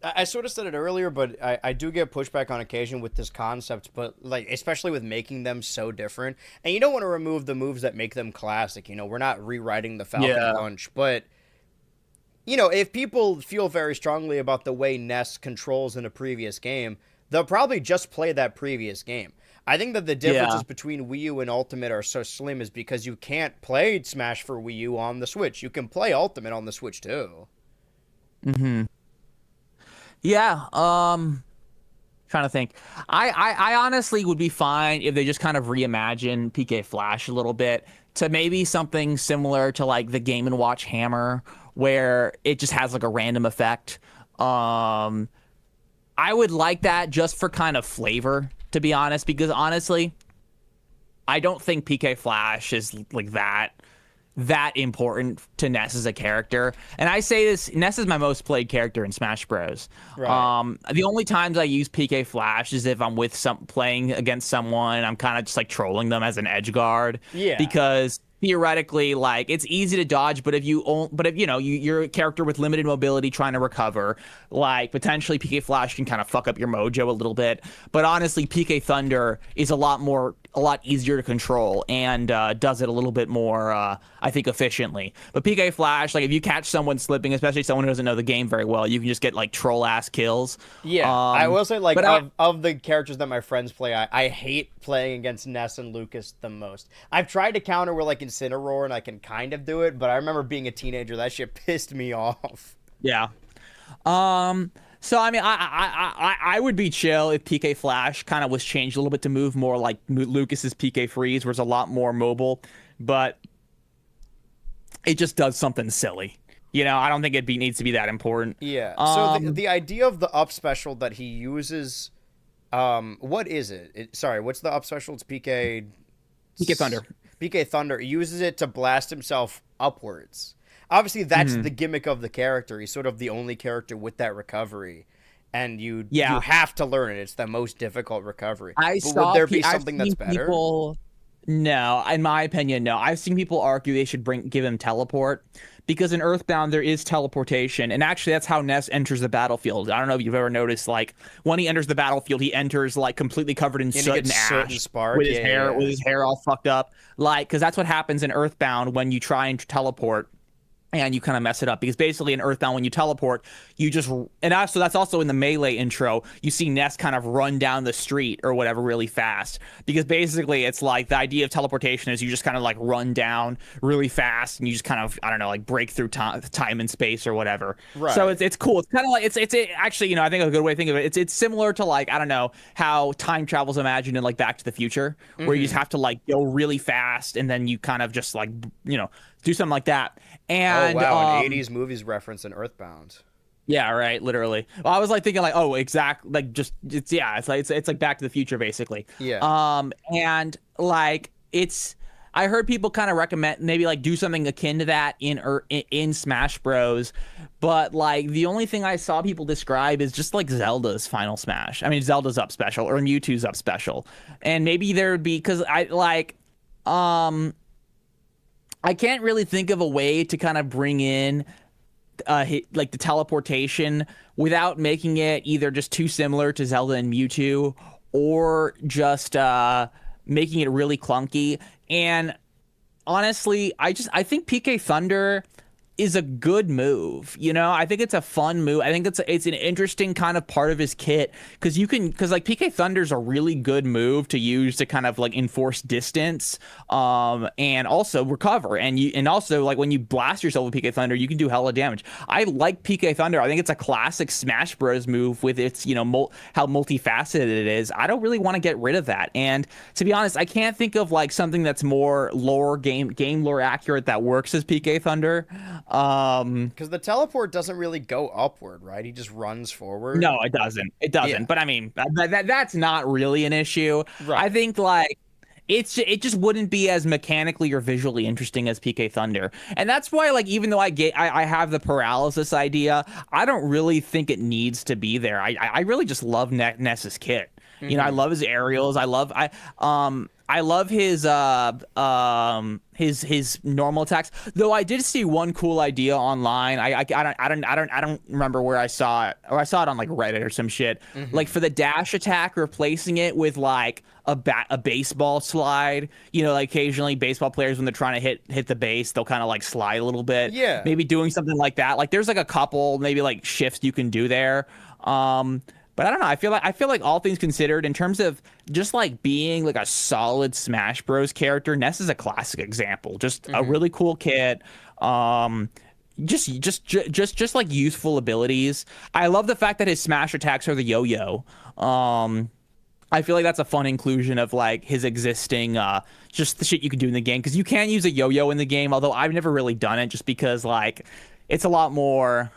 I sort of said it earlier, but I do get pushback on occasion with this concept, but like especially with making them so different. And you don't want to remove the moves that make them classic. We're not rewriting the Falcon Punch, but if people feel very strongly about the way Ness controls in a previous game, they'll probably just play that previous game. I think that the differences between Wii U and Ultimate are so slim is because you can't play Smash for Wii U on the Switch. You can play Ultimate on the Switch too. Yeah, trying to think. I honestly would be fine if they just kind of reimagine PK Flash a little bit to maybe something similar to like the Game & Watch Hammer, where it just has like a random effect. I would like that just for kind of flavor, to be honest, because honestly, I don't think PK Flash is like that important to Ness as a character. And I say this, Ness is my most played character in Smash Bros. Right. The only times I use PK Flash is if I'm with playing against someone, I'm kind of just like trolling them as an edge guard. Yeah. Because theoretically, like, it's easy to dodge, but if you're a character with limited mobility trying to recover, like potentially PK Flash can kind of fuck up your mojo a little bit. But honestly, PK Thunder is a lot easier to control and does it a little bit more, I think, efficiently. But PK Flash, like if you catch someone slipping, especially someone who doesn't know the game very well, you can just get like troll ass kills. Yeah, I will say, like, of the characters that my friends play, I hate playing against Ness and Lucas the most. I've tried to counter with like Incineroar, and I can kind of do it, but I remember being a teenager, that shit pissed me off. Yeah. So I mean, I would be chill if PK Flash kind of was changed a little bit to move more like Lucas's PK Freeze, where it's a lot more mobile, but it just does something silly. I don't think needs to be that important. Yeah. So the idea of the up special that he uses, what is it? Sorry, what's the up special? It's PK Thunder. PK Thunder. He uses it to blast himself upwards. Obviously, that's the gimmick of the character. He's sort of the only character with that recovery. and you Yeah, have to learn it. It's the most difficult recovery. I But would saw. there be I've something that's seen better? people. No, in my opinion, no. I've seen people argue they should give him teleport because in Earthbound there is teleportation, and actually that's how Ness enters the battlefield. I don't know if you've ever noticed, like when he enters the battlefield, he enters like completely covered in And he soot and gets soot and ash, spark. with his Yeah, yeah, hair yeah. all fucked up, like because that's what happens in Earthbound when you try and teleport. And you kind of mess it up because basically in Earthbound, when you teleport, you just and also that's also in the Melee intro. You see Ness kind of run down the street or whatever really fast because basically it's like the idea of teleportation is you just kind of like run down really fast and you just kind of I don't know like break through time and space or whatever. So Right. it's cool. It's kind of like actually I think a good way to think of it. It's similar to like I don't know how time travel's imagined in like Back to the Future where you just have to like go really fast and then you kind of just like do something like that. Oh And wow, an '80s movies reference in Earthbound. yeah, right, literally. Well, I was like thinking like, oh, exact like just it's like Back to the Future basically. Yeah. And like I heard people kind of recommend maybe like do something akin to that in Smash Bros. But like the only thing I saw people describe is just like Zelda's Final Smash. I mean, Zelda's up special or Mewtwo's up special, and maybe there would be because I can't really think of a way to kind of bring in like the teleportation without making it either just too similar to Zelda and Mewtwo or just making it really clunky. And honestly, I think PK Thunder is a good move. I think it's a fun move. I think it's an interesting kind of part of his kit because like PK Thunder's a really good move to use to kind of like enforce distance, and also recover. And also like when you blast yourself with PK Thunder, you can do hella damage. I like PK Thunder. I think it's a classic Smash Bros move with its how multifaceted it is. I don't really want to get rid of that. And to be honest, I can't think of like something that's more game lore accurate that works as PK Thunder. Because the teleport doesn't really go upward, right? He just runs forward. No, it doesn't. It doesn't. Yeah. But I mean, that's not really an issue. Right. I think like it just wouldn't be as mechanically or visually interesting as PK Thunder. And that's why like even though I have the paralysis idea, I don't really think it needs to be there. I really just love Ness's kit. I love his aerials. I love his normal attacks. Though I did see one cool idea online. I don't remember where I saw it, or I saw it on like Reddit or some shit. Like for the dash attack, replacing it with like a baseball slide. Like occasionally baseball players when they're trying to hit the base, they'll kind of like slide a little bit. Yeah. Maybe doing something like that. Like there's like a couple maybe like shifts you can do there. But I don't know. I feel like all things considered, in terms of just like being like a solid Smash Bros. Character, Ness is a classic example. Just a really cool kit. Just like useful abilities. I love the fact that his smash attacks are the yo-yo. I feel like that's a fun inclusion of like his existing just the shit you can do in the game, because you can use a yo-yo in the game, although I've never really done it just because like it's a lot more.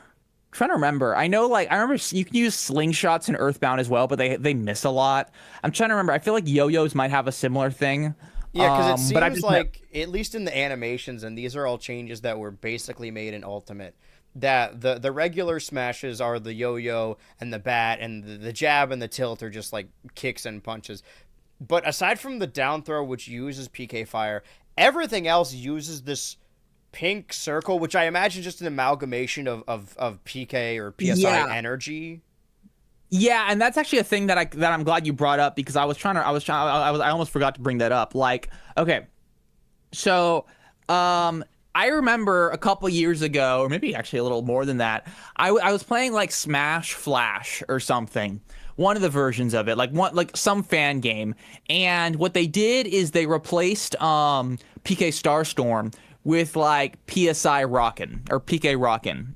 Trying to remember. I remember you can use slingshots in Earthbound as well, but they miss a lot. I'm trying to remember. I feel like yo-yos might have a similar thing. Yeah, because it seems just like, at least in the animations, and these are all changes that were basically made in Ultimate, that the regular smashes are the yo-yo and the bat, and the jab and the tilt are just like kicks and punches. But aside from the down throw, which uses PK Fire, everything else uses this pink circle, which I imagine just an amalgamation of PK or PSI energy. Yeah, and that's actually a thing that I'm glad you brought up, because I almost forgot to bring that up. Like, okay, so I remember a couple years ago, or maybe actually a little more than that, I was playing like Smash Flash or something, one of the versions of it, like some fan game, and what they did is they replaced PK Starstorm with like PSI Rockin' or PK Rockin'.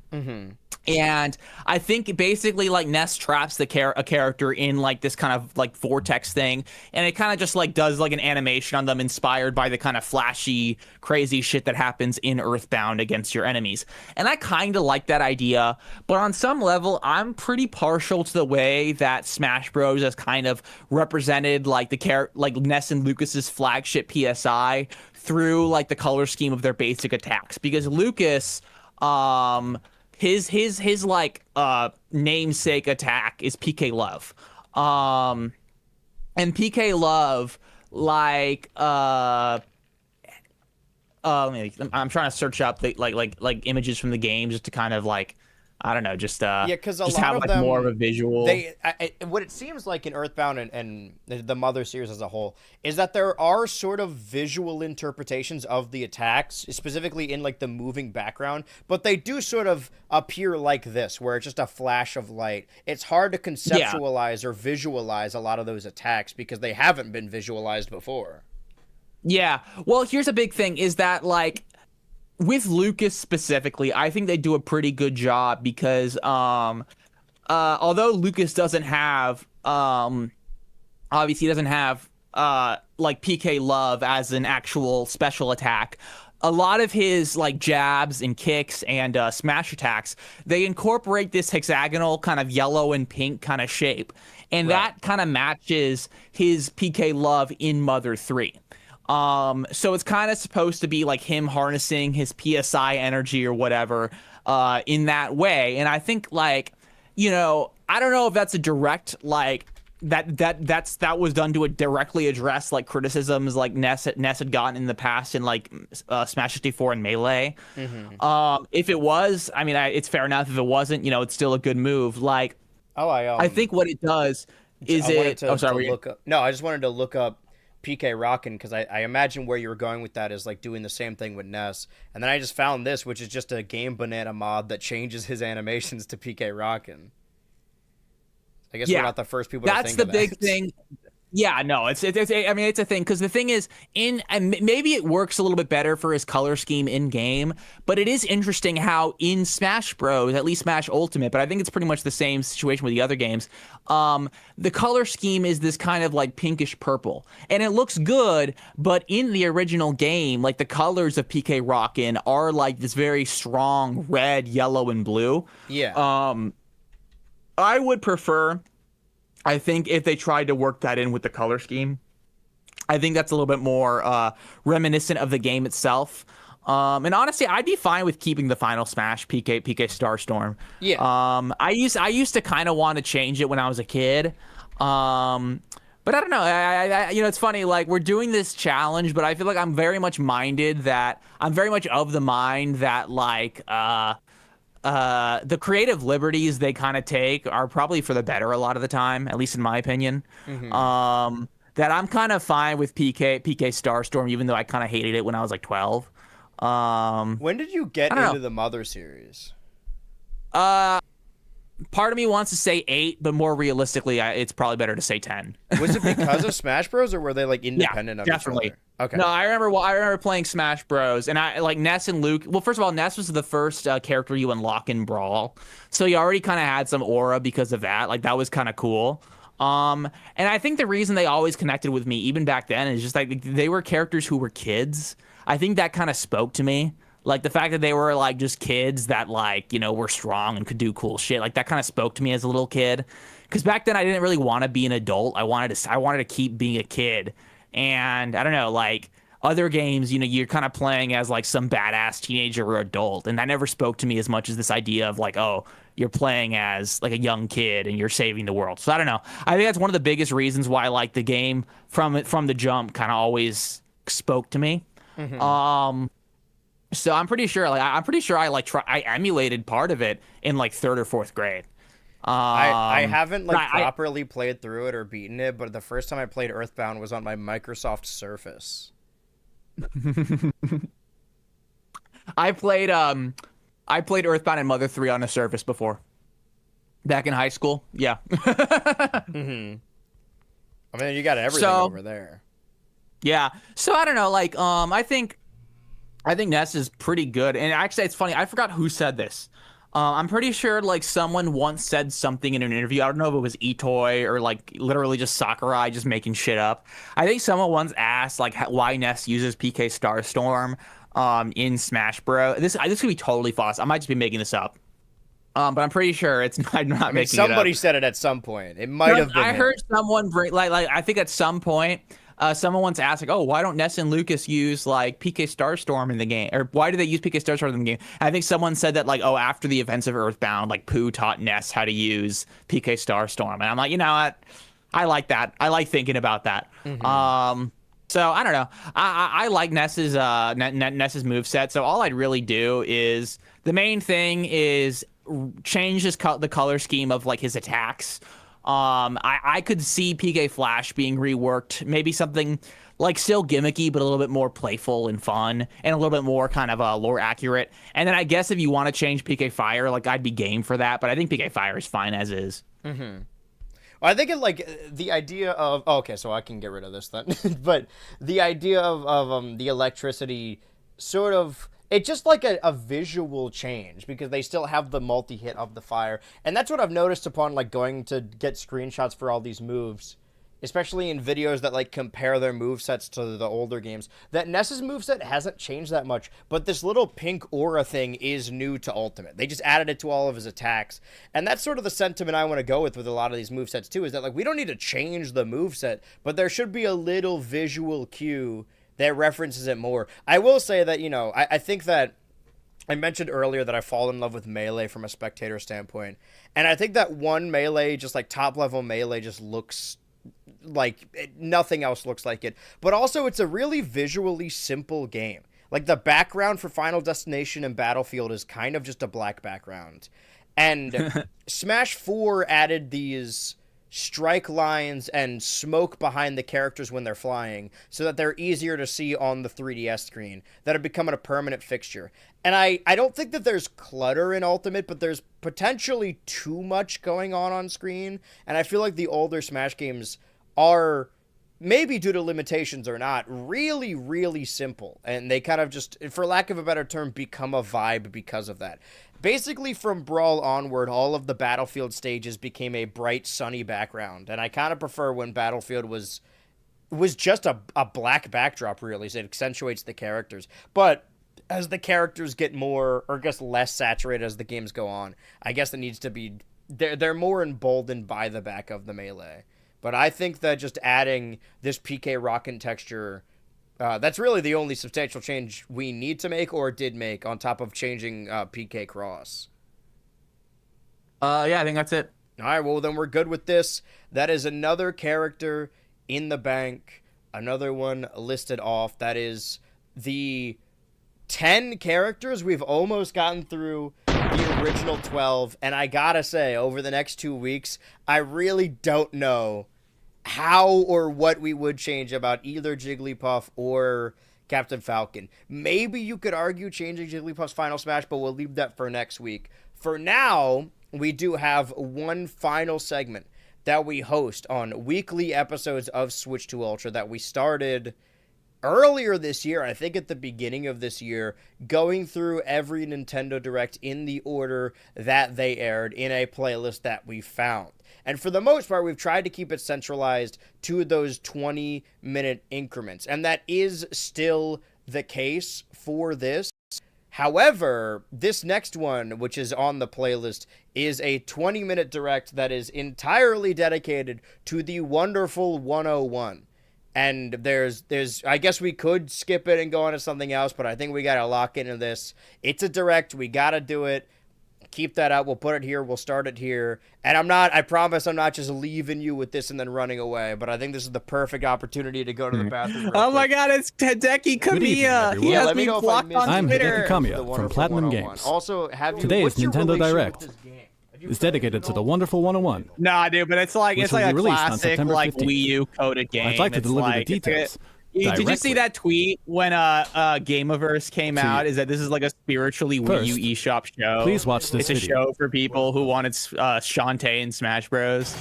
And I think basically like Ness traps a character in like this kind of like vortex thing, and it kind of just like does like an animation on them inspired by the kind of flashy, crazy shit that happens in Earthbound against your enemies. And I kind of like that idea, but on some level, I'm pretty partial to the way that Smash Bros. Has kind of represented like like Ness and Lucas's flagship PSI through like the color scheme of their basic attacks, because Lucas, his like namesake attack is PK Love. And PK Love like I'm trying to search up the like images from the game just to kind of like I don't know, just Yeah, because a just lot have of like them, more of a visual. what it seems like in Earthbound and the Mother series as a whole is that there are sort of visual interpretations of the attacks, specifically in like the moving background, but they do sort of appear like this, where it's just a flash of light. It's hard to conceptualize or visualize a lot of those attacks because they haven't been visualized before. Yeah. Well, here's a big thing is that like with Lucas specifically, I think they do a pretty good job because although Lucas doesn't have obviously he doesn't have like PK Love as an actual special attack. A lot of his like jabs and kicks and smash attacks, they incorporate this hexagonal kind of yellow and pink kind of shape. And that kind of matches his PK Love in Mother 3. So it's kind of supposed to be like him harnessing his PSI energy or whatever, in that way. And I think like, you know, I don't know if that's a direct, like that was done to directly address like criticisms like Ness had gotten in the past in like, Smash 64 and Melee. If it was, I mean, it's fair enough. If it wasn't, you know, it's still a good move. Like, I think what it does is look up. No, I just wanted to look up PK Rockin' because I imagine where you were going with that is like doing the same thing with Ness, and then I just found this, which is just a Game Banana mod that changes his animations to PK Rockin'. I guess we're not the first people to think of that. That's the big thing. Yeah, no, it's I mean, it's a thing because the thing is and maybe it works a little bit better for his color scheme in game, but it is interesting how in Smash Bros, at least Smash Ultimate, but I think it's pretty much the same situation with the other games. The color scheme is this kind of like pinkish purple, and it looks good, but in the original game, like the colors of PK Rockin' are like this very strong red, yellow, and blue. Yeah. I would prefer, I think if they tried to work that in with the color scheme, I think that's a little bit more reminiscent of the game itself. And honestly, I'd be fine with keeping the final Smash PK Starstorm. Yeah. I used to kind of want to change it when I was a kid. But I don't know. I you know, it's funny. Like we're doing this challenge, but I feel like I'm very much of the mind that like the creative liberties they kind of take are probably for the better a lot of the time, at least in my opinion. That I'm kind of fine with PK Starstorm, even though I kind of hated it when I was like 12. When did you get into the Mother series? Part of me wants to say 8, but more realistically, it's probably better to say 10. Was it because of Smash Bros, or were they like independent of definitely. each other? Okay. No, I remember playing Smash Bros, and I like Ness and Luke. Well, first of all, Ness was the first character you unlock in Brawl, so you already kind of had some aura because of that. Like that was kind of cool. And I think the reason they always connected with me, even back then, is just like they were characters who were kids. I think that kind of spoke to me. Like the fact that they were like just kids that like, you know, were strong and could do cool shit. Like that kind of spoke to me as a little kid. Because back then I didn't really want to be an adult. I wanted to keep being a kid. And I don't know, like other games, you know, you're kind of playing as like some badass teenager or adult. And that never spoke to me as much as this idea of like, oh, you're playing as like a young kid and you're saving the world. So I don't know. I think that's one of the biggest reasons why like the game from the jump kind of always spoke to me. So I'm pretty sure I emulated part of it in like 3rd or 4th grade. I haven't like properly played through it or beaten it, but the first time I played Earthbound was on my Microsoft Surface. I played Earthbound and Mother 3 on a Surface before. Back in high school. Yeah. I mean, you got everything over there. Yeah. So I don't know, like I think Ness is pretty good. And actually, it's funny. I forgot who said this. I'm pretty sure like someone once said something in an interview. I don't know if it was Itoy or like literally just Sakurai just making shit up. I think someone once asked like why Ness uses PK Starstorm in Smash Bros. This could be totally false. I might just be making this up. But I'm pretty sure I'm not making it up. Somebody said it at some point. It might have been. I heard someone bring like I think at some point someone once asked, like, oh, why don't Ness and Lucas use like PK Starstorm in the game, or why do they use PK Starstorm in the game? And I think someone said that like, oh, after the events of Earthbound, like Pooh taught Ness how to use PK Starstorm, and I'm like, you know what, I like that. I like thinking about that. So I don't know. I like Ness's Ness's moveset. So all I'd really do is the main thing is change the color scheme of like his attacks. I could see PK Flash being reworked, maybe something like still gimmicky, but a little bit more playful and fun, and a little bit more kind of lore accurate. And then I guess if you want to change PK Fire, like I'd be game for that. But I think PK Fire is fine as is. I think the idea of okay, so I can get rid of this then, but the idea of the electricity sort of it's just like a visual change because they still have the multi-hit of the fire, and that's what I've noticed upon like going to get screenshots for all these moves, especially in videos that like compare their movesets to the older games, that Ness's moveset hasn't changed that much, but this little pink aura thing is new to Ultimate. They just added it to all of his attacks, and that's sort of the sentiment I want to go with a lot of these movesets too, is that like we don't need to change the moveset, but there should be a little visual cue that references it more. I will say that, you know, I think that I mentioned earlier that I fall in love with Melee from a spectator standpoint, and I think that one Melee, just like top-level Melee, just looks like nothing else looks like it, but also it's a really visually simple game. Like the background for Final Destination and Battlefield is kind of just a black background, and Smash 4 added these strike lines and smoke behind the characters when they're flying so that they're easier to see on the 3DS screen, that have become a permanent fixture. And I don't think that there's clutter in Ultimate, but there's potentially too much going on screen, and I feel like the older Smash games are, maybe due to limitations or not, really, really simple, and they kind of just, for lack of a better term, become a vibe because of that. Basically, from Brawl onward, all of the Battlefield stages became a bright, sunny background, and I kind of prefer when Battlefield was just a black backdrop, really, so it accentuates the characters. But as the characters get more, or I guess less saturated as the games go on, I guess it needs to be, they're more emboldened by the back of the Melee. But I think that just adding this PK Rockin' texture, that's really the only substantial change we need to make or did make on top of changing PK Cross. Yeah, I think that's it. All right, well, then we're good with this. That is another character in the bank, another one listed off. That is the 10 characters. We've almost gotten through the original 12, and I gotta say, over the next 2 weeks, I really don't know how or what we would change about either Jigglypuff or Captain Falcon. Maybe you could argue changing Jigglypuff's Final Smash, but we'll leave that for next week. For now, we do have one final segment that we host on weekly episodes of Switch to Ultra that we started earlier this year, I think at the beginning of this year, going through every Nintendo Direct in the order that they aired in a playlist that we found. And for the most part, we've tried to keep it centralized to those 20-minute increments. And that is still the case for this. However, this next one, which is on the playlist, is a 20-minute Direct that is entirely dedicated to the wonderful 101. And there's I guess we could skip it and go on to something else, but I think we got to lock into this. It's a Direct. We got to do it. Keep that up. We'll put it here. We'll start it here. And I promise I'm not just leaving you with this and then running away, but I think this is the perfect opportunity to go to the bathroom. Oh my God, it's Hideki Kamiya. He has me blocked on Twitter. I'm Hideki Kamiya from Platinum Games. Also, Today's Nintendo Direct is dedicated to the wonderful 101. Nah, dude, but it's like a classic like Wii U coded game. I'd like to deliver the details. Did you see that tweet when Gameaverse came out? Is that this is like a spiritually Wii U eShop show? Please watch this It's video. a show for people who wanted Shantae in Smash Bros.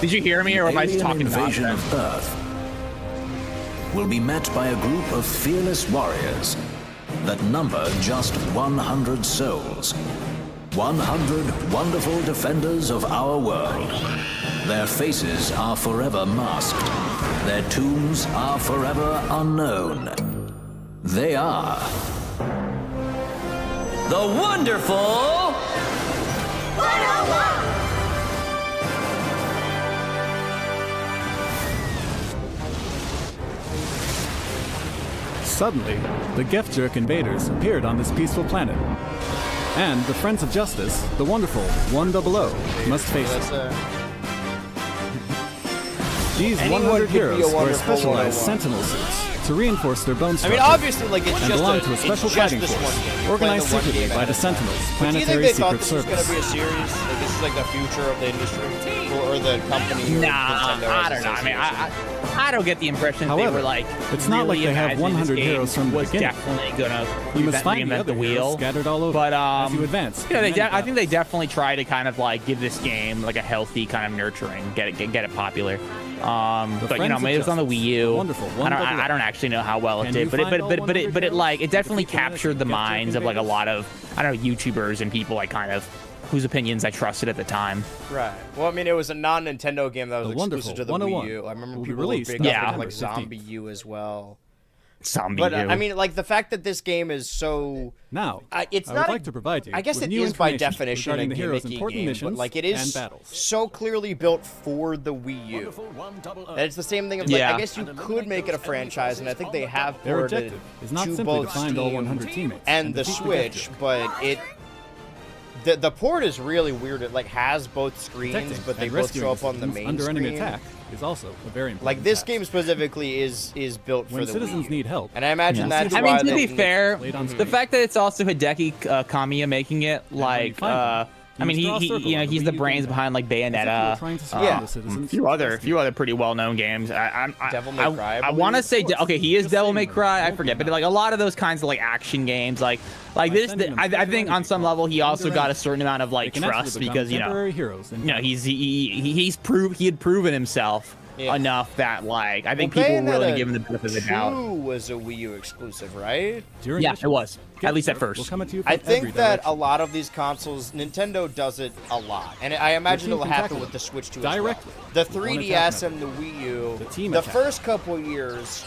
Did you hear me, or am I just talking about invasion of Earth will be met by a group of fearless warriors that number just 100 souls. 100 wonderful defenders of our world. Their faces are forever masked. Their tombs are forever unknown. They are the wonderful 101! Suddenly, the Geff-Jerk invaders appeared on this peaceful planet. And the Friends of Justice, the wonderful 100, must face it. These Anyone 100 could be a heroes wear wonderful specialized 101. sentinel suits to reinforce their bone I structure. mean, obviously, like it's and just belong to a special it's just fighting this one force, game. organized Play the one secretly game by at the a time. Sentinels, Do you think Planetary they thought Secret this was Service. going to be a series? Like this is like the future of the industry, or the company? Or Nah, Nintendo I as don't know. I mean, association? I don't get the impression that they However, were like. it's not like really they have imagining 100 this game heroes from the was beginning. definitely gonna You must find the reinvent other the heroes wheel. scattered all over But as you advance. you know, in many I think they battles. definitely try to kind of like give this game like a healthy kind of nurturing, get it popular. But you know, Friends of maybe it's on the Wii Justice, U. the wonderful I don't actually know how well it Can did, you but it find all 100 like it heroes? definitely Defeat the captured the Geff-Jerk minds of like a invaders? lot of I don't know YouTubers and people like kind of whose opinions I trusted at the time. Right. Well, I mean, it was a non-Nintendo game that was The exclusive to the wonderful Wii U. 101 I remember will be people were released big on on Yeah. like September 15th. Zombie U as well. Zombie But U. I mean, like the fact that this game is so Now, it's I not would a- like to provide you I guess with it new is by information definition a regarding the heroes' gimmicky important game, missions but like it and is battles. so clearly built for the Wii U. And it's the same thing of like Yeah. I guess you could make it a franchise, and I think they have Their ported objective is not to simply to both find all Steam 100 teammates and the defeat Switch, Geff-Jerk. but the port is really weird. It like has both screens, Protecting but they and both rescuing show up on the citizens main under screen. enemy attack is also a very important Like this task. game specifically is built When for the citizens Wii U. need help, And I imagine Yeah. that's I why mean, to they be fair, Played on the screen. fact that it's also Hideki Kamiya making it, when you like, find them, I mean, use draw a he circle you know, on the he's Wii the U brains gamepad. behind like As if you were Bayonetta, trying to surround Yeah. the citizens a few other pretty well-known games. Devil May Cry, I I want to believe? say, okay, he is Just Devil saying, May like, Cry. I won't forget, be but like a lot of those kinds of like action games, like this. sending them I special think on energy some level he also under got a energy. certain amount of They like can actually trust become because you know, temporary heroes in you know, he had proven himself Yeah. enough that like I think Well, people were willing Bayonetta to give him the benefit of the 2 doubt. was a Wii U exclusive, right? During Yeah, missions, it was. At least at Geff-Jerk first. will come at you I from every think that a direction. lot of these consoles, Nintendo does it a lot, and I imagine team it'll can happen tackle with it the Switch too. directly. As well. The One 3DS attack and the Wii U, The team the attack. first couple years,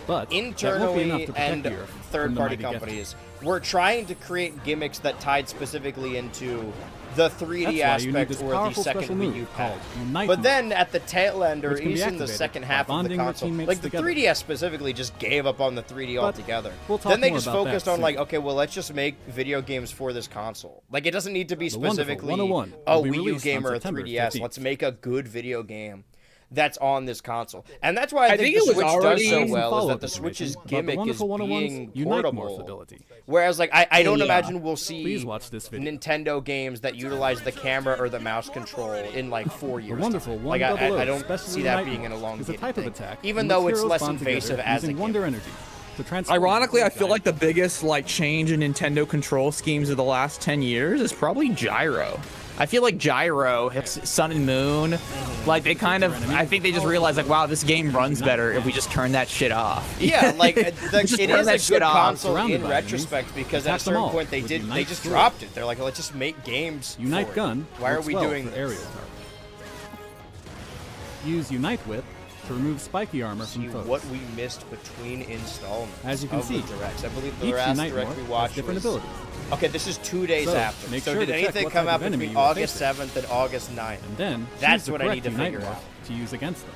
But that won't be enough internally to protect and the Earth from the third-party mighty Geff-Jerk. companies, were trying to create gimmicks that tied specifically into the 3D That's why you need aspect this or the powerful second special Wii U move pack. called Unite But Mode, then at the tail end, or which can be even the activated second by half of the bonding your console, teammates like the together. 3DS specifically just gave up on the 3D But altogether. we'll talk Then they more just about focused that on like, soon. okay, well, let's just make video games for this console. Like it doesn't need to be The wonderful specifically 101 a will be Wii U released game on or a September 3DS. 15th. Let's make a good video game that's on this console. And that's why I think think the it was Switch already- does so Some well, is follow-up that the Switch's information about the gimmick is wonderful 101's being Unite Morph portable. ability. Whereas, like, I don't Yeah. imagine we'll see Please watch this video. Nintendo games that utilize the camera or the mouse control in like 4 years. The wonderful time. Like, I 100 don't special see that Unite being an Morph is a elongated type thing. of attack Even in though which it's heroes less bond together invasive as a using wonder gimmick. energy to transform Ironically, I into feel like guided the biggest like change in Nintendo control schemes of the last 10 years is probably gyro. I feel like gyro, Sun and Moon, like they kind of, I think they just realized like, wow, this game runs better if we just turn that shit off. Yeah, like it Just is turn a that good shit off. console Surrounded in by retrospect because at a Attack them certain all point they with did Unite they just Sword. dropped it. They're like, let's just make games. Unite for it. Gun. Why are works we well doing for this? aerial targets. Use Unite Whip to remove spiky armor See from foes. what we missed between installments. As you can of see, the directs. I believe the Each last Unite direct we Morph has watched different was abilities. Okay, this is 2 days So, after. make So sure did to check anything what come type out of enemy between you are August facing. 7th and August 9th? And then That's choose the what I need correct to Unite figure Morph out. to use against them.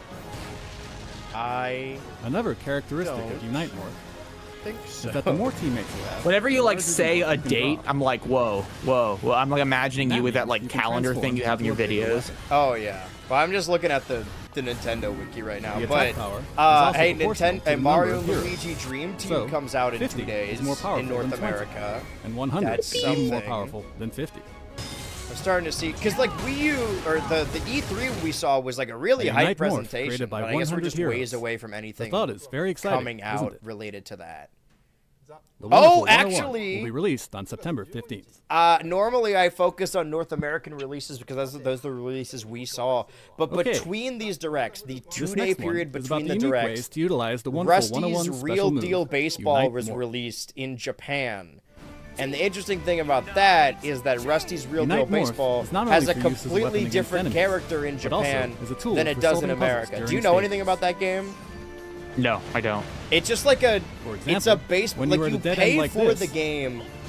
I Another characteristic Don't. of Unite Morph think so. is that the more teammates you have, Whenever you the like larger say the a you can date, draw. I'm like, whoa. Well, I'm like imagining That you with that means like you can calendar transform thing you have in your into a bigger videos. weapon. Oh yeah, but I'm just looking at the Nintendo wiki right now. The But attack power is also hey, proportional to Nintendo, the number Mario of heroes. Luigi Dream Team So, comes out in 50 2 days is more powerful in North than 20. America. And 100 That's is even more something. powerful than 50. I'm starting to see because like Wii U or the E3 we saw was like a really The hype Unite Morph presentation, created by but I guess we're 100 just heroes. ways away from The anything thought is very exciting, coming isn't out it? related to that. The wonderful 101 actually- will be released on September 15th. Normally I focus on North American releases because those are the releases we saw. But Okay. between these directs, the This 2-day next one period is about between the unique directs, ways to utilize the wonderful 101 Rusty's special Real move, Deal Baseball Unite was Morph. released in Japan. And the interesting thing about that is that Rusty's Real Unite Deal Morph Baseball is not has a only for use as a weapon completely against different enemies, character in but also Japan as a tool than it for does in solving puzzles America. during Do you know stages. anything about that game? No, I don't. It's just like a, For it's a example, base, when like you are at you a dead pay end like for this, the game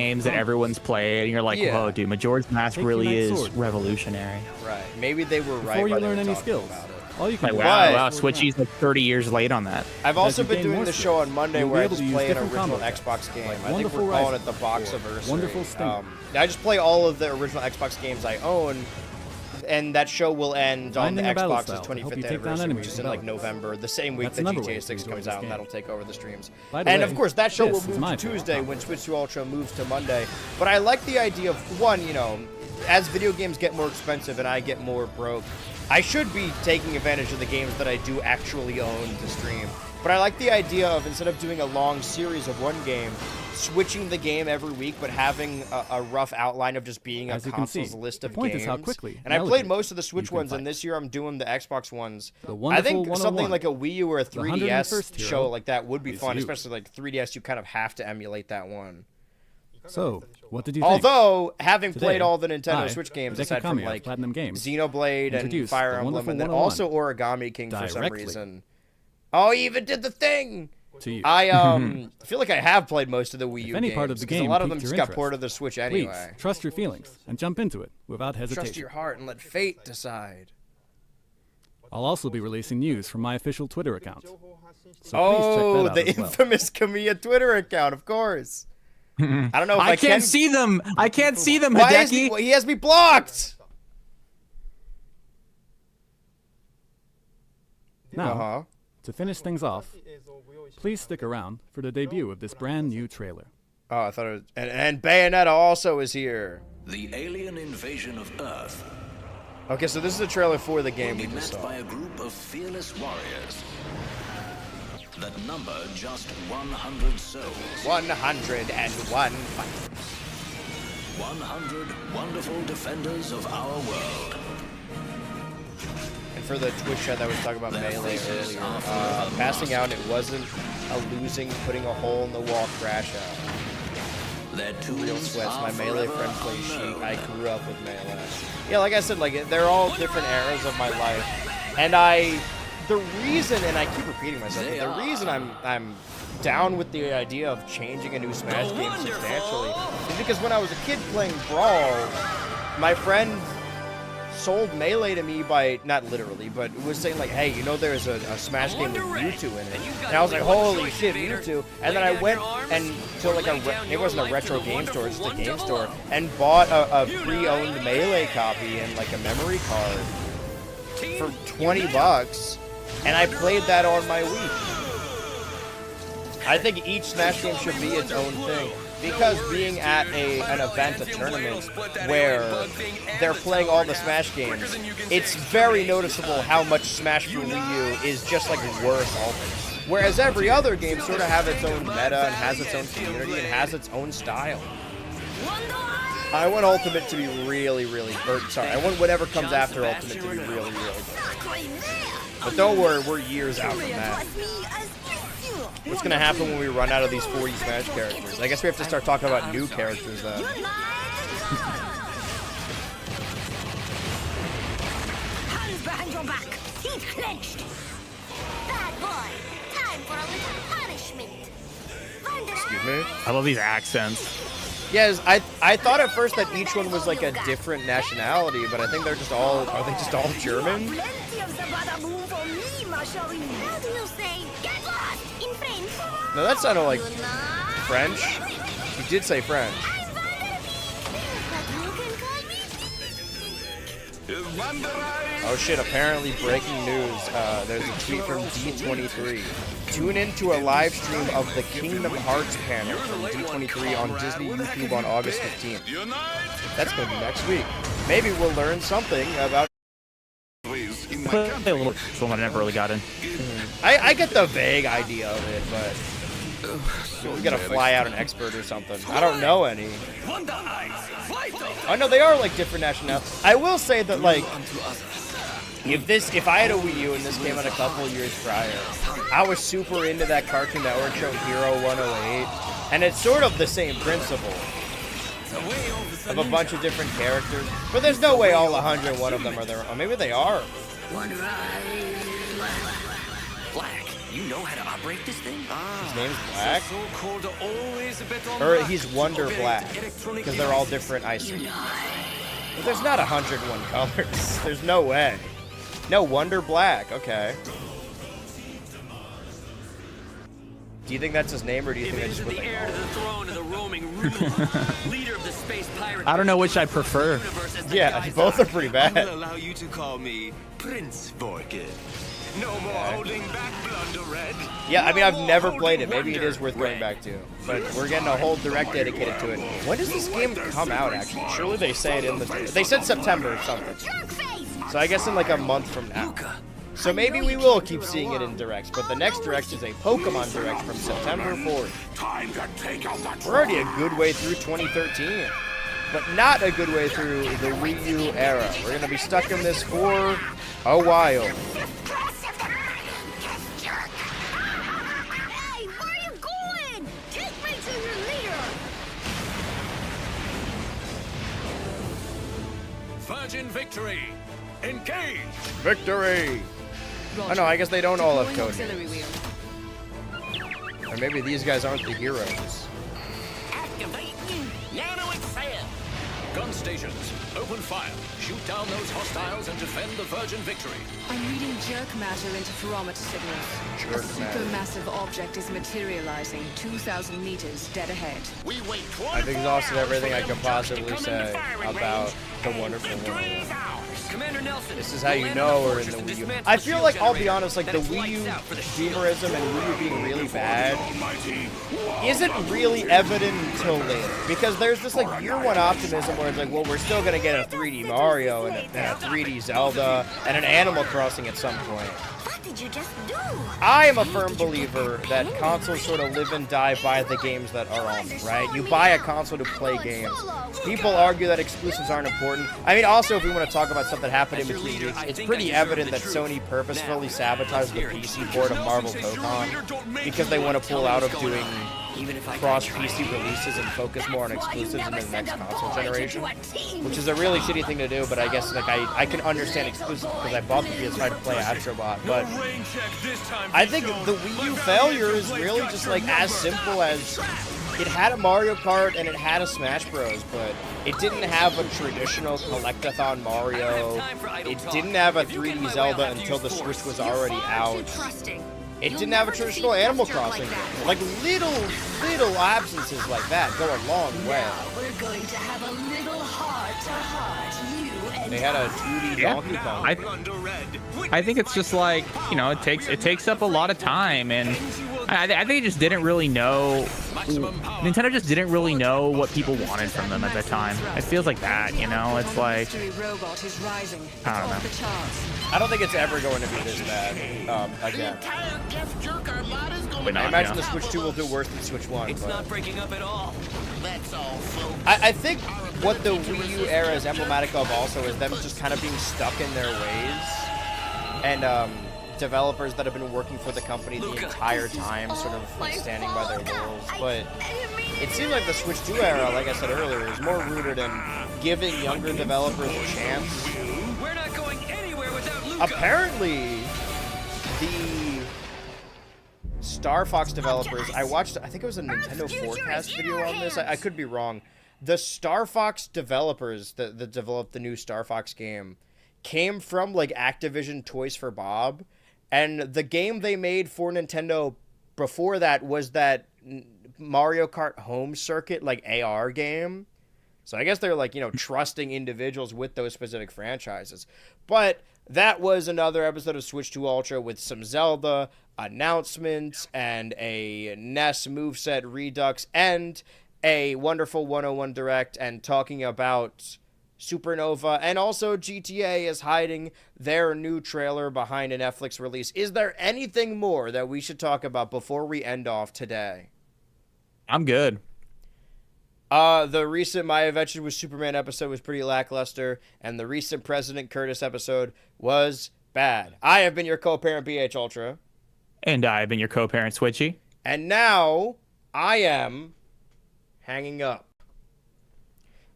games that everyone's played, and you're like, Yeah. whoa, dude, Majora's Mask Take your really knight's is sword. revolutionary. Right. Maybe they were right. Before you while they learn were any talking skills, about it. All you can Like, do wow, is Switchy's like 30 years late on that. I've As also you been gain doing more the skills, show on Monday you'll be where I able to just use play an different original combo Xbox game. like I think Wonderful we're calling it Rising the Box or Anniversary. Wonderful Stinger. I just play all of the original Xbox games I own, and that show will end on the Finding a battle Xbox's style to help 25th you take down anniversary, enemies which is in in like battle. November, the same week That's that another way GTA to 6 enjoy comes this out, and game. that'll take over the streams. By the And way, of course, that show will this is move my to favorite Tuesday combo. when Switch 2 Ultra moves to Monday. But I like the idea of, one, you know, as video games get more expensive and I get more broke, I should be taking advantage of the games that I do actually own to stream. But I like the idea of, instead of doing a long series of one game, switching the game every week, but having a rough outline of just being a As you can console's see, list the of point games. is how quickly And I and played elegantly most of the Switch you can ones, and fight. this year I'm doing the Xbox ones. The I Wonderful think something 101. like a Wii U or a 3DS 101st hero show like that would be is fun, you. especially like 3DS. You kind of have to emulate that one. So, what did you think? Although, having Today, played all the Nintendo I, Switch games, Hideki aside from Kamiya of like Platinum Games, Xenoblade and introduced Fire the Emblem, Wonderful and then 101 also Origami King for some directly reason. Oh, he even did the thing! to you. I feel like I have played most of the Wii U If any games, part of the 'cause a game lot of them piqued just your got interest, ported to the Switch Please, anyway. trust your feelings and jump into it without hesitation. Trust your heart and let fate decide. I'll also be releasing news from my official Twitter account. So please check Oh, that out the as well. infamous Kamiya Twitter account, of course. I don't know if I, I can't see them. I can't see them, Why is Hideki. he has me blocked. Now, Uh-huh. to finish things off, please stick around for the debut of this brand new trailer. Oh, I thought it was... And Bayonetta also is here. The alien invasion of Earth Okay, so this is a trailer for the game will we be just met saw. by a group of fearless warriors that number just 100 souls. 101 fight. 100 wonderful defenders of our world. And for the Twitch chat that was talking about Melee earlier, passing out, it wasn't a losing, putting a hole in the wall crash out. Their Real tools sweats. are My Melee forever friend plays Sheik. unknown. I grew up with Melee. Yeah, like I said, like they're all different eras of my life, and the reason, and I keep repeating myself, but the reason I'm down with the idea of changing a new Smash game substantially is because when I was a kid playing Brawl, my friend sold Melee to me by, not literally, but was saying like, hey, you know there's a Smash game with Mewtwo in it. And I was like, holy shit, Mewtwo. And then I went and to like it wasn't a retro game store, it's just a game store, and bought a pre-owned Melee copy and like a memory card for $20. And I played that on my Wii. I think each Smash game should be its own thing. Because being at an event, a tournament, where they're playing all the Smash games, it's very noticeable how much Smash for Wii U is just like worth Ultimate. Whereas every other game sort of have its own meta and has its own community and has its own style. I want Ultimate to be really, really, I want whatever comes after Ultimate to be really, really good. But don't worry, we're years out from that. What's gonna happen when we run out of these 40 Smash characters? I guess we have to start talking about new characters then. Hands behind your back, teeth clenched. Bad boy, time for a little punishment. Excuse me? I love these accents. Yes, I thought at first that each one was like a different nationality, but I think they're just all, are they just all German? Plenty of the bada-boom for me, ma chérie. How do you say get lost in French? No, that sounded like You know? French. You did say French. But you can call me Oh shit, apparently breaking news. There's a tweet from D23. Tune in to a live stream of the Kingdom Hearts panel from D23 on Disney YouTube on August 15th. That's going to be next week. Maybe we'll learn something about... Play a little one I never really got in. I get the vague idea of it, but... We gotta fly out an expert or something. I don't know any. Oh no, they are like different nationalities. I will say that like... If I had a Wii U and this came out a couple years prior, I was super into that Cartoon Network show Hero 108, and it's sort of the same principle of a bunch of different characters, but there's no way all 101 of them are there. Or maybe they are. Black, you know how to operate this thing? His name's Black, So-called always a bit on or black. he's Wonder Black, because they're all different ice cream. But there's not 101 colors. There's no way. No, Wonder Black. Okay. Do you think that's his name, or do you think that's just what they call to the him? throne of the roaming leader of the space pirate. I don't know which I prefer. Yeah, both are pretty bad. I will allow you to call me Prince Vorkid. No more holding back, Blunder Red. Yeah, I mean, I've No never more played it. holding Maybe it is worth Wonder going back to. But we're getting a whole direct dedicated to it. When does this game come out, actually? Surely they say it in the... They said September or something. So I guess in like a month from now. So maybe we will keep seeing it in directs, but the next direct is a Pokemon direct from September 4th. We're already a good way through 2013, but not a good way through the Wii U era. We're going to be stuck in this for a while. Hey, where are you going? Take me to your leader. Virgin Victory. Engage. Victory! Oh no, I guess they don't all have code. Auxiliary wheel. Or maybe these guys aren't the heroes. Activating nano excel. Gun stations, open fire. Shoot down those hostiles and defend the Virgin Victory. I'm reading jerk matter interferometer signals. Jerk matter. Supermassive object is materializing 2,000 meters dead ahead. We wait 24 I've exhausted hours everything for I them could jerks to possibly come say into firing about range, the and wonderful victory world. is ours. Commander Nelson, This is how you we'll know land on we're in fortress the and Wii U. dismantle I the feel shield like, I'll be generator, honest, like then the it Wii lights U out for the shield. gamerism and Wii U being really bad isn't really evident until later. Because there's this like year one optimism where it's like, well, we're still gonna get a 3D Mario and a 3D Zelda and an Animal Crossing at some point. What did you just do? I am a firm believer that consoles sort of live and die by the games that are on them, right? You buy a console to play games. People argue that exclusives aren't important. I mean, also, if we want to talk about stuff that happened in between weeks, it's pretty evident that Sony purposefully sabotaged the PC port of Marvel Pokemon because they want to pull out of doing cross-PC releases and focus more on exclusives in the next console generation, which is a really shitty thing to do, but I guess like I can understand exclusives because I bought the PS5 to play Astrobot, but I think the Wii U failure is really just like as simple as it had a Mario Kart and it had a Smash Bros, but it didn't have a traditional collectathon Mario. It didn't have a 3D Zelda until the Switch was already out. It didn't have a traditional Animal Crossing game. Like little absences like that go a long way. We're going to have a little heart-to-heart, you and They had a 2D Yeah. Donkey Kong. I think it's just like, you know, it takes up a lot of time, and I think it just didn't really know. Nintendo just didn't really know what people wanted from them at the time. It feels like that, you know. It's like Victory robot is rising. It's I don't off know. the charts. I don't think it's ever going to be this bad again. But I not, imagine you the know. Switch 2 will do worse than Switch 1. It's But not breaking up at all. That's all, folks. I think what the Wii U era is emblematic of also is them just kind of being stuck in their ways. And developers that have been working for the company the entire time sort of like, standing by their laurels. But it seems like the Switch 2 era, like I said earlier, is more rooted in giving younger developers a chance. We're not going anywhere without Luca. Apparently, the Star Fox developers, I think it was a Nintendo Forecast video on this. I could be wrong. The Star Fox developers that developed the new Star Fox game came from like Activision Toys for Bob, and the game they made for Nintendo before that was that Mario Kart Home Circuit like AR game. So I guess they're like, you know, trusting individuals with those specific franchises. But that was another episode of Switch 2 Ultra with some Zelda announcements and a NES moveset redux and a wonderful 101 Direct and talking about Supernova, and also GTA is hiding their new trailer behind a Netflix release. Is there anything more that we should talk about before we end off today? I'm good. The recent My Adventures with Superman episode was pretty lackluster, and the recent President Curtis episode was bad. I have been your co-parent, BHultra. And I've been your co-parent, Switchy. And now, I am hanging up.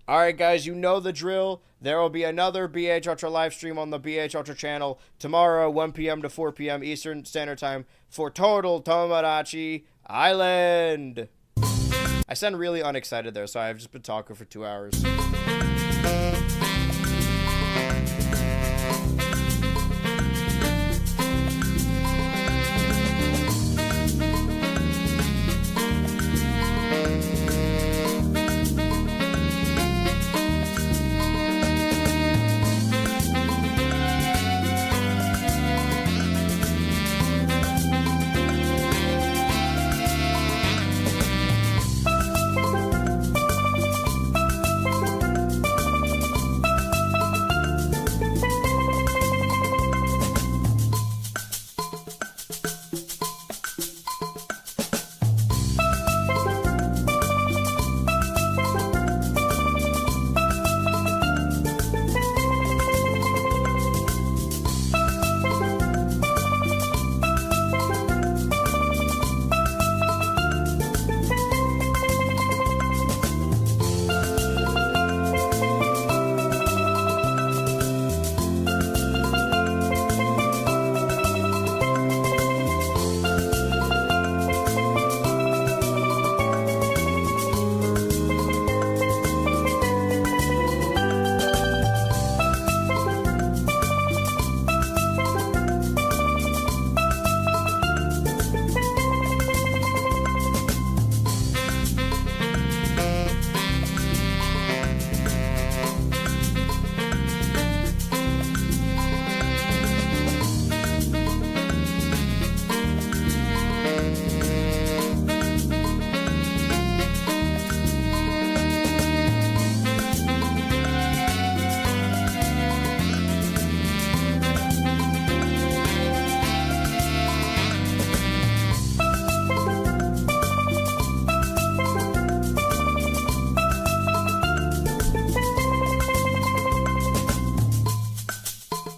Alright guys, you know the drill. There will be another BH Ultra live stream on the BH Ultra channel tomorrow, 1 p.m. to 4 p.m. Eastern Standard Time for Total Tomodachi Island. I sound really unexcited there, so I've just been talking for 2 hours.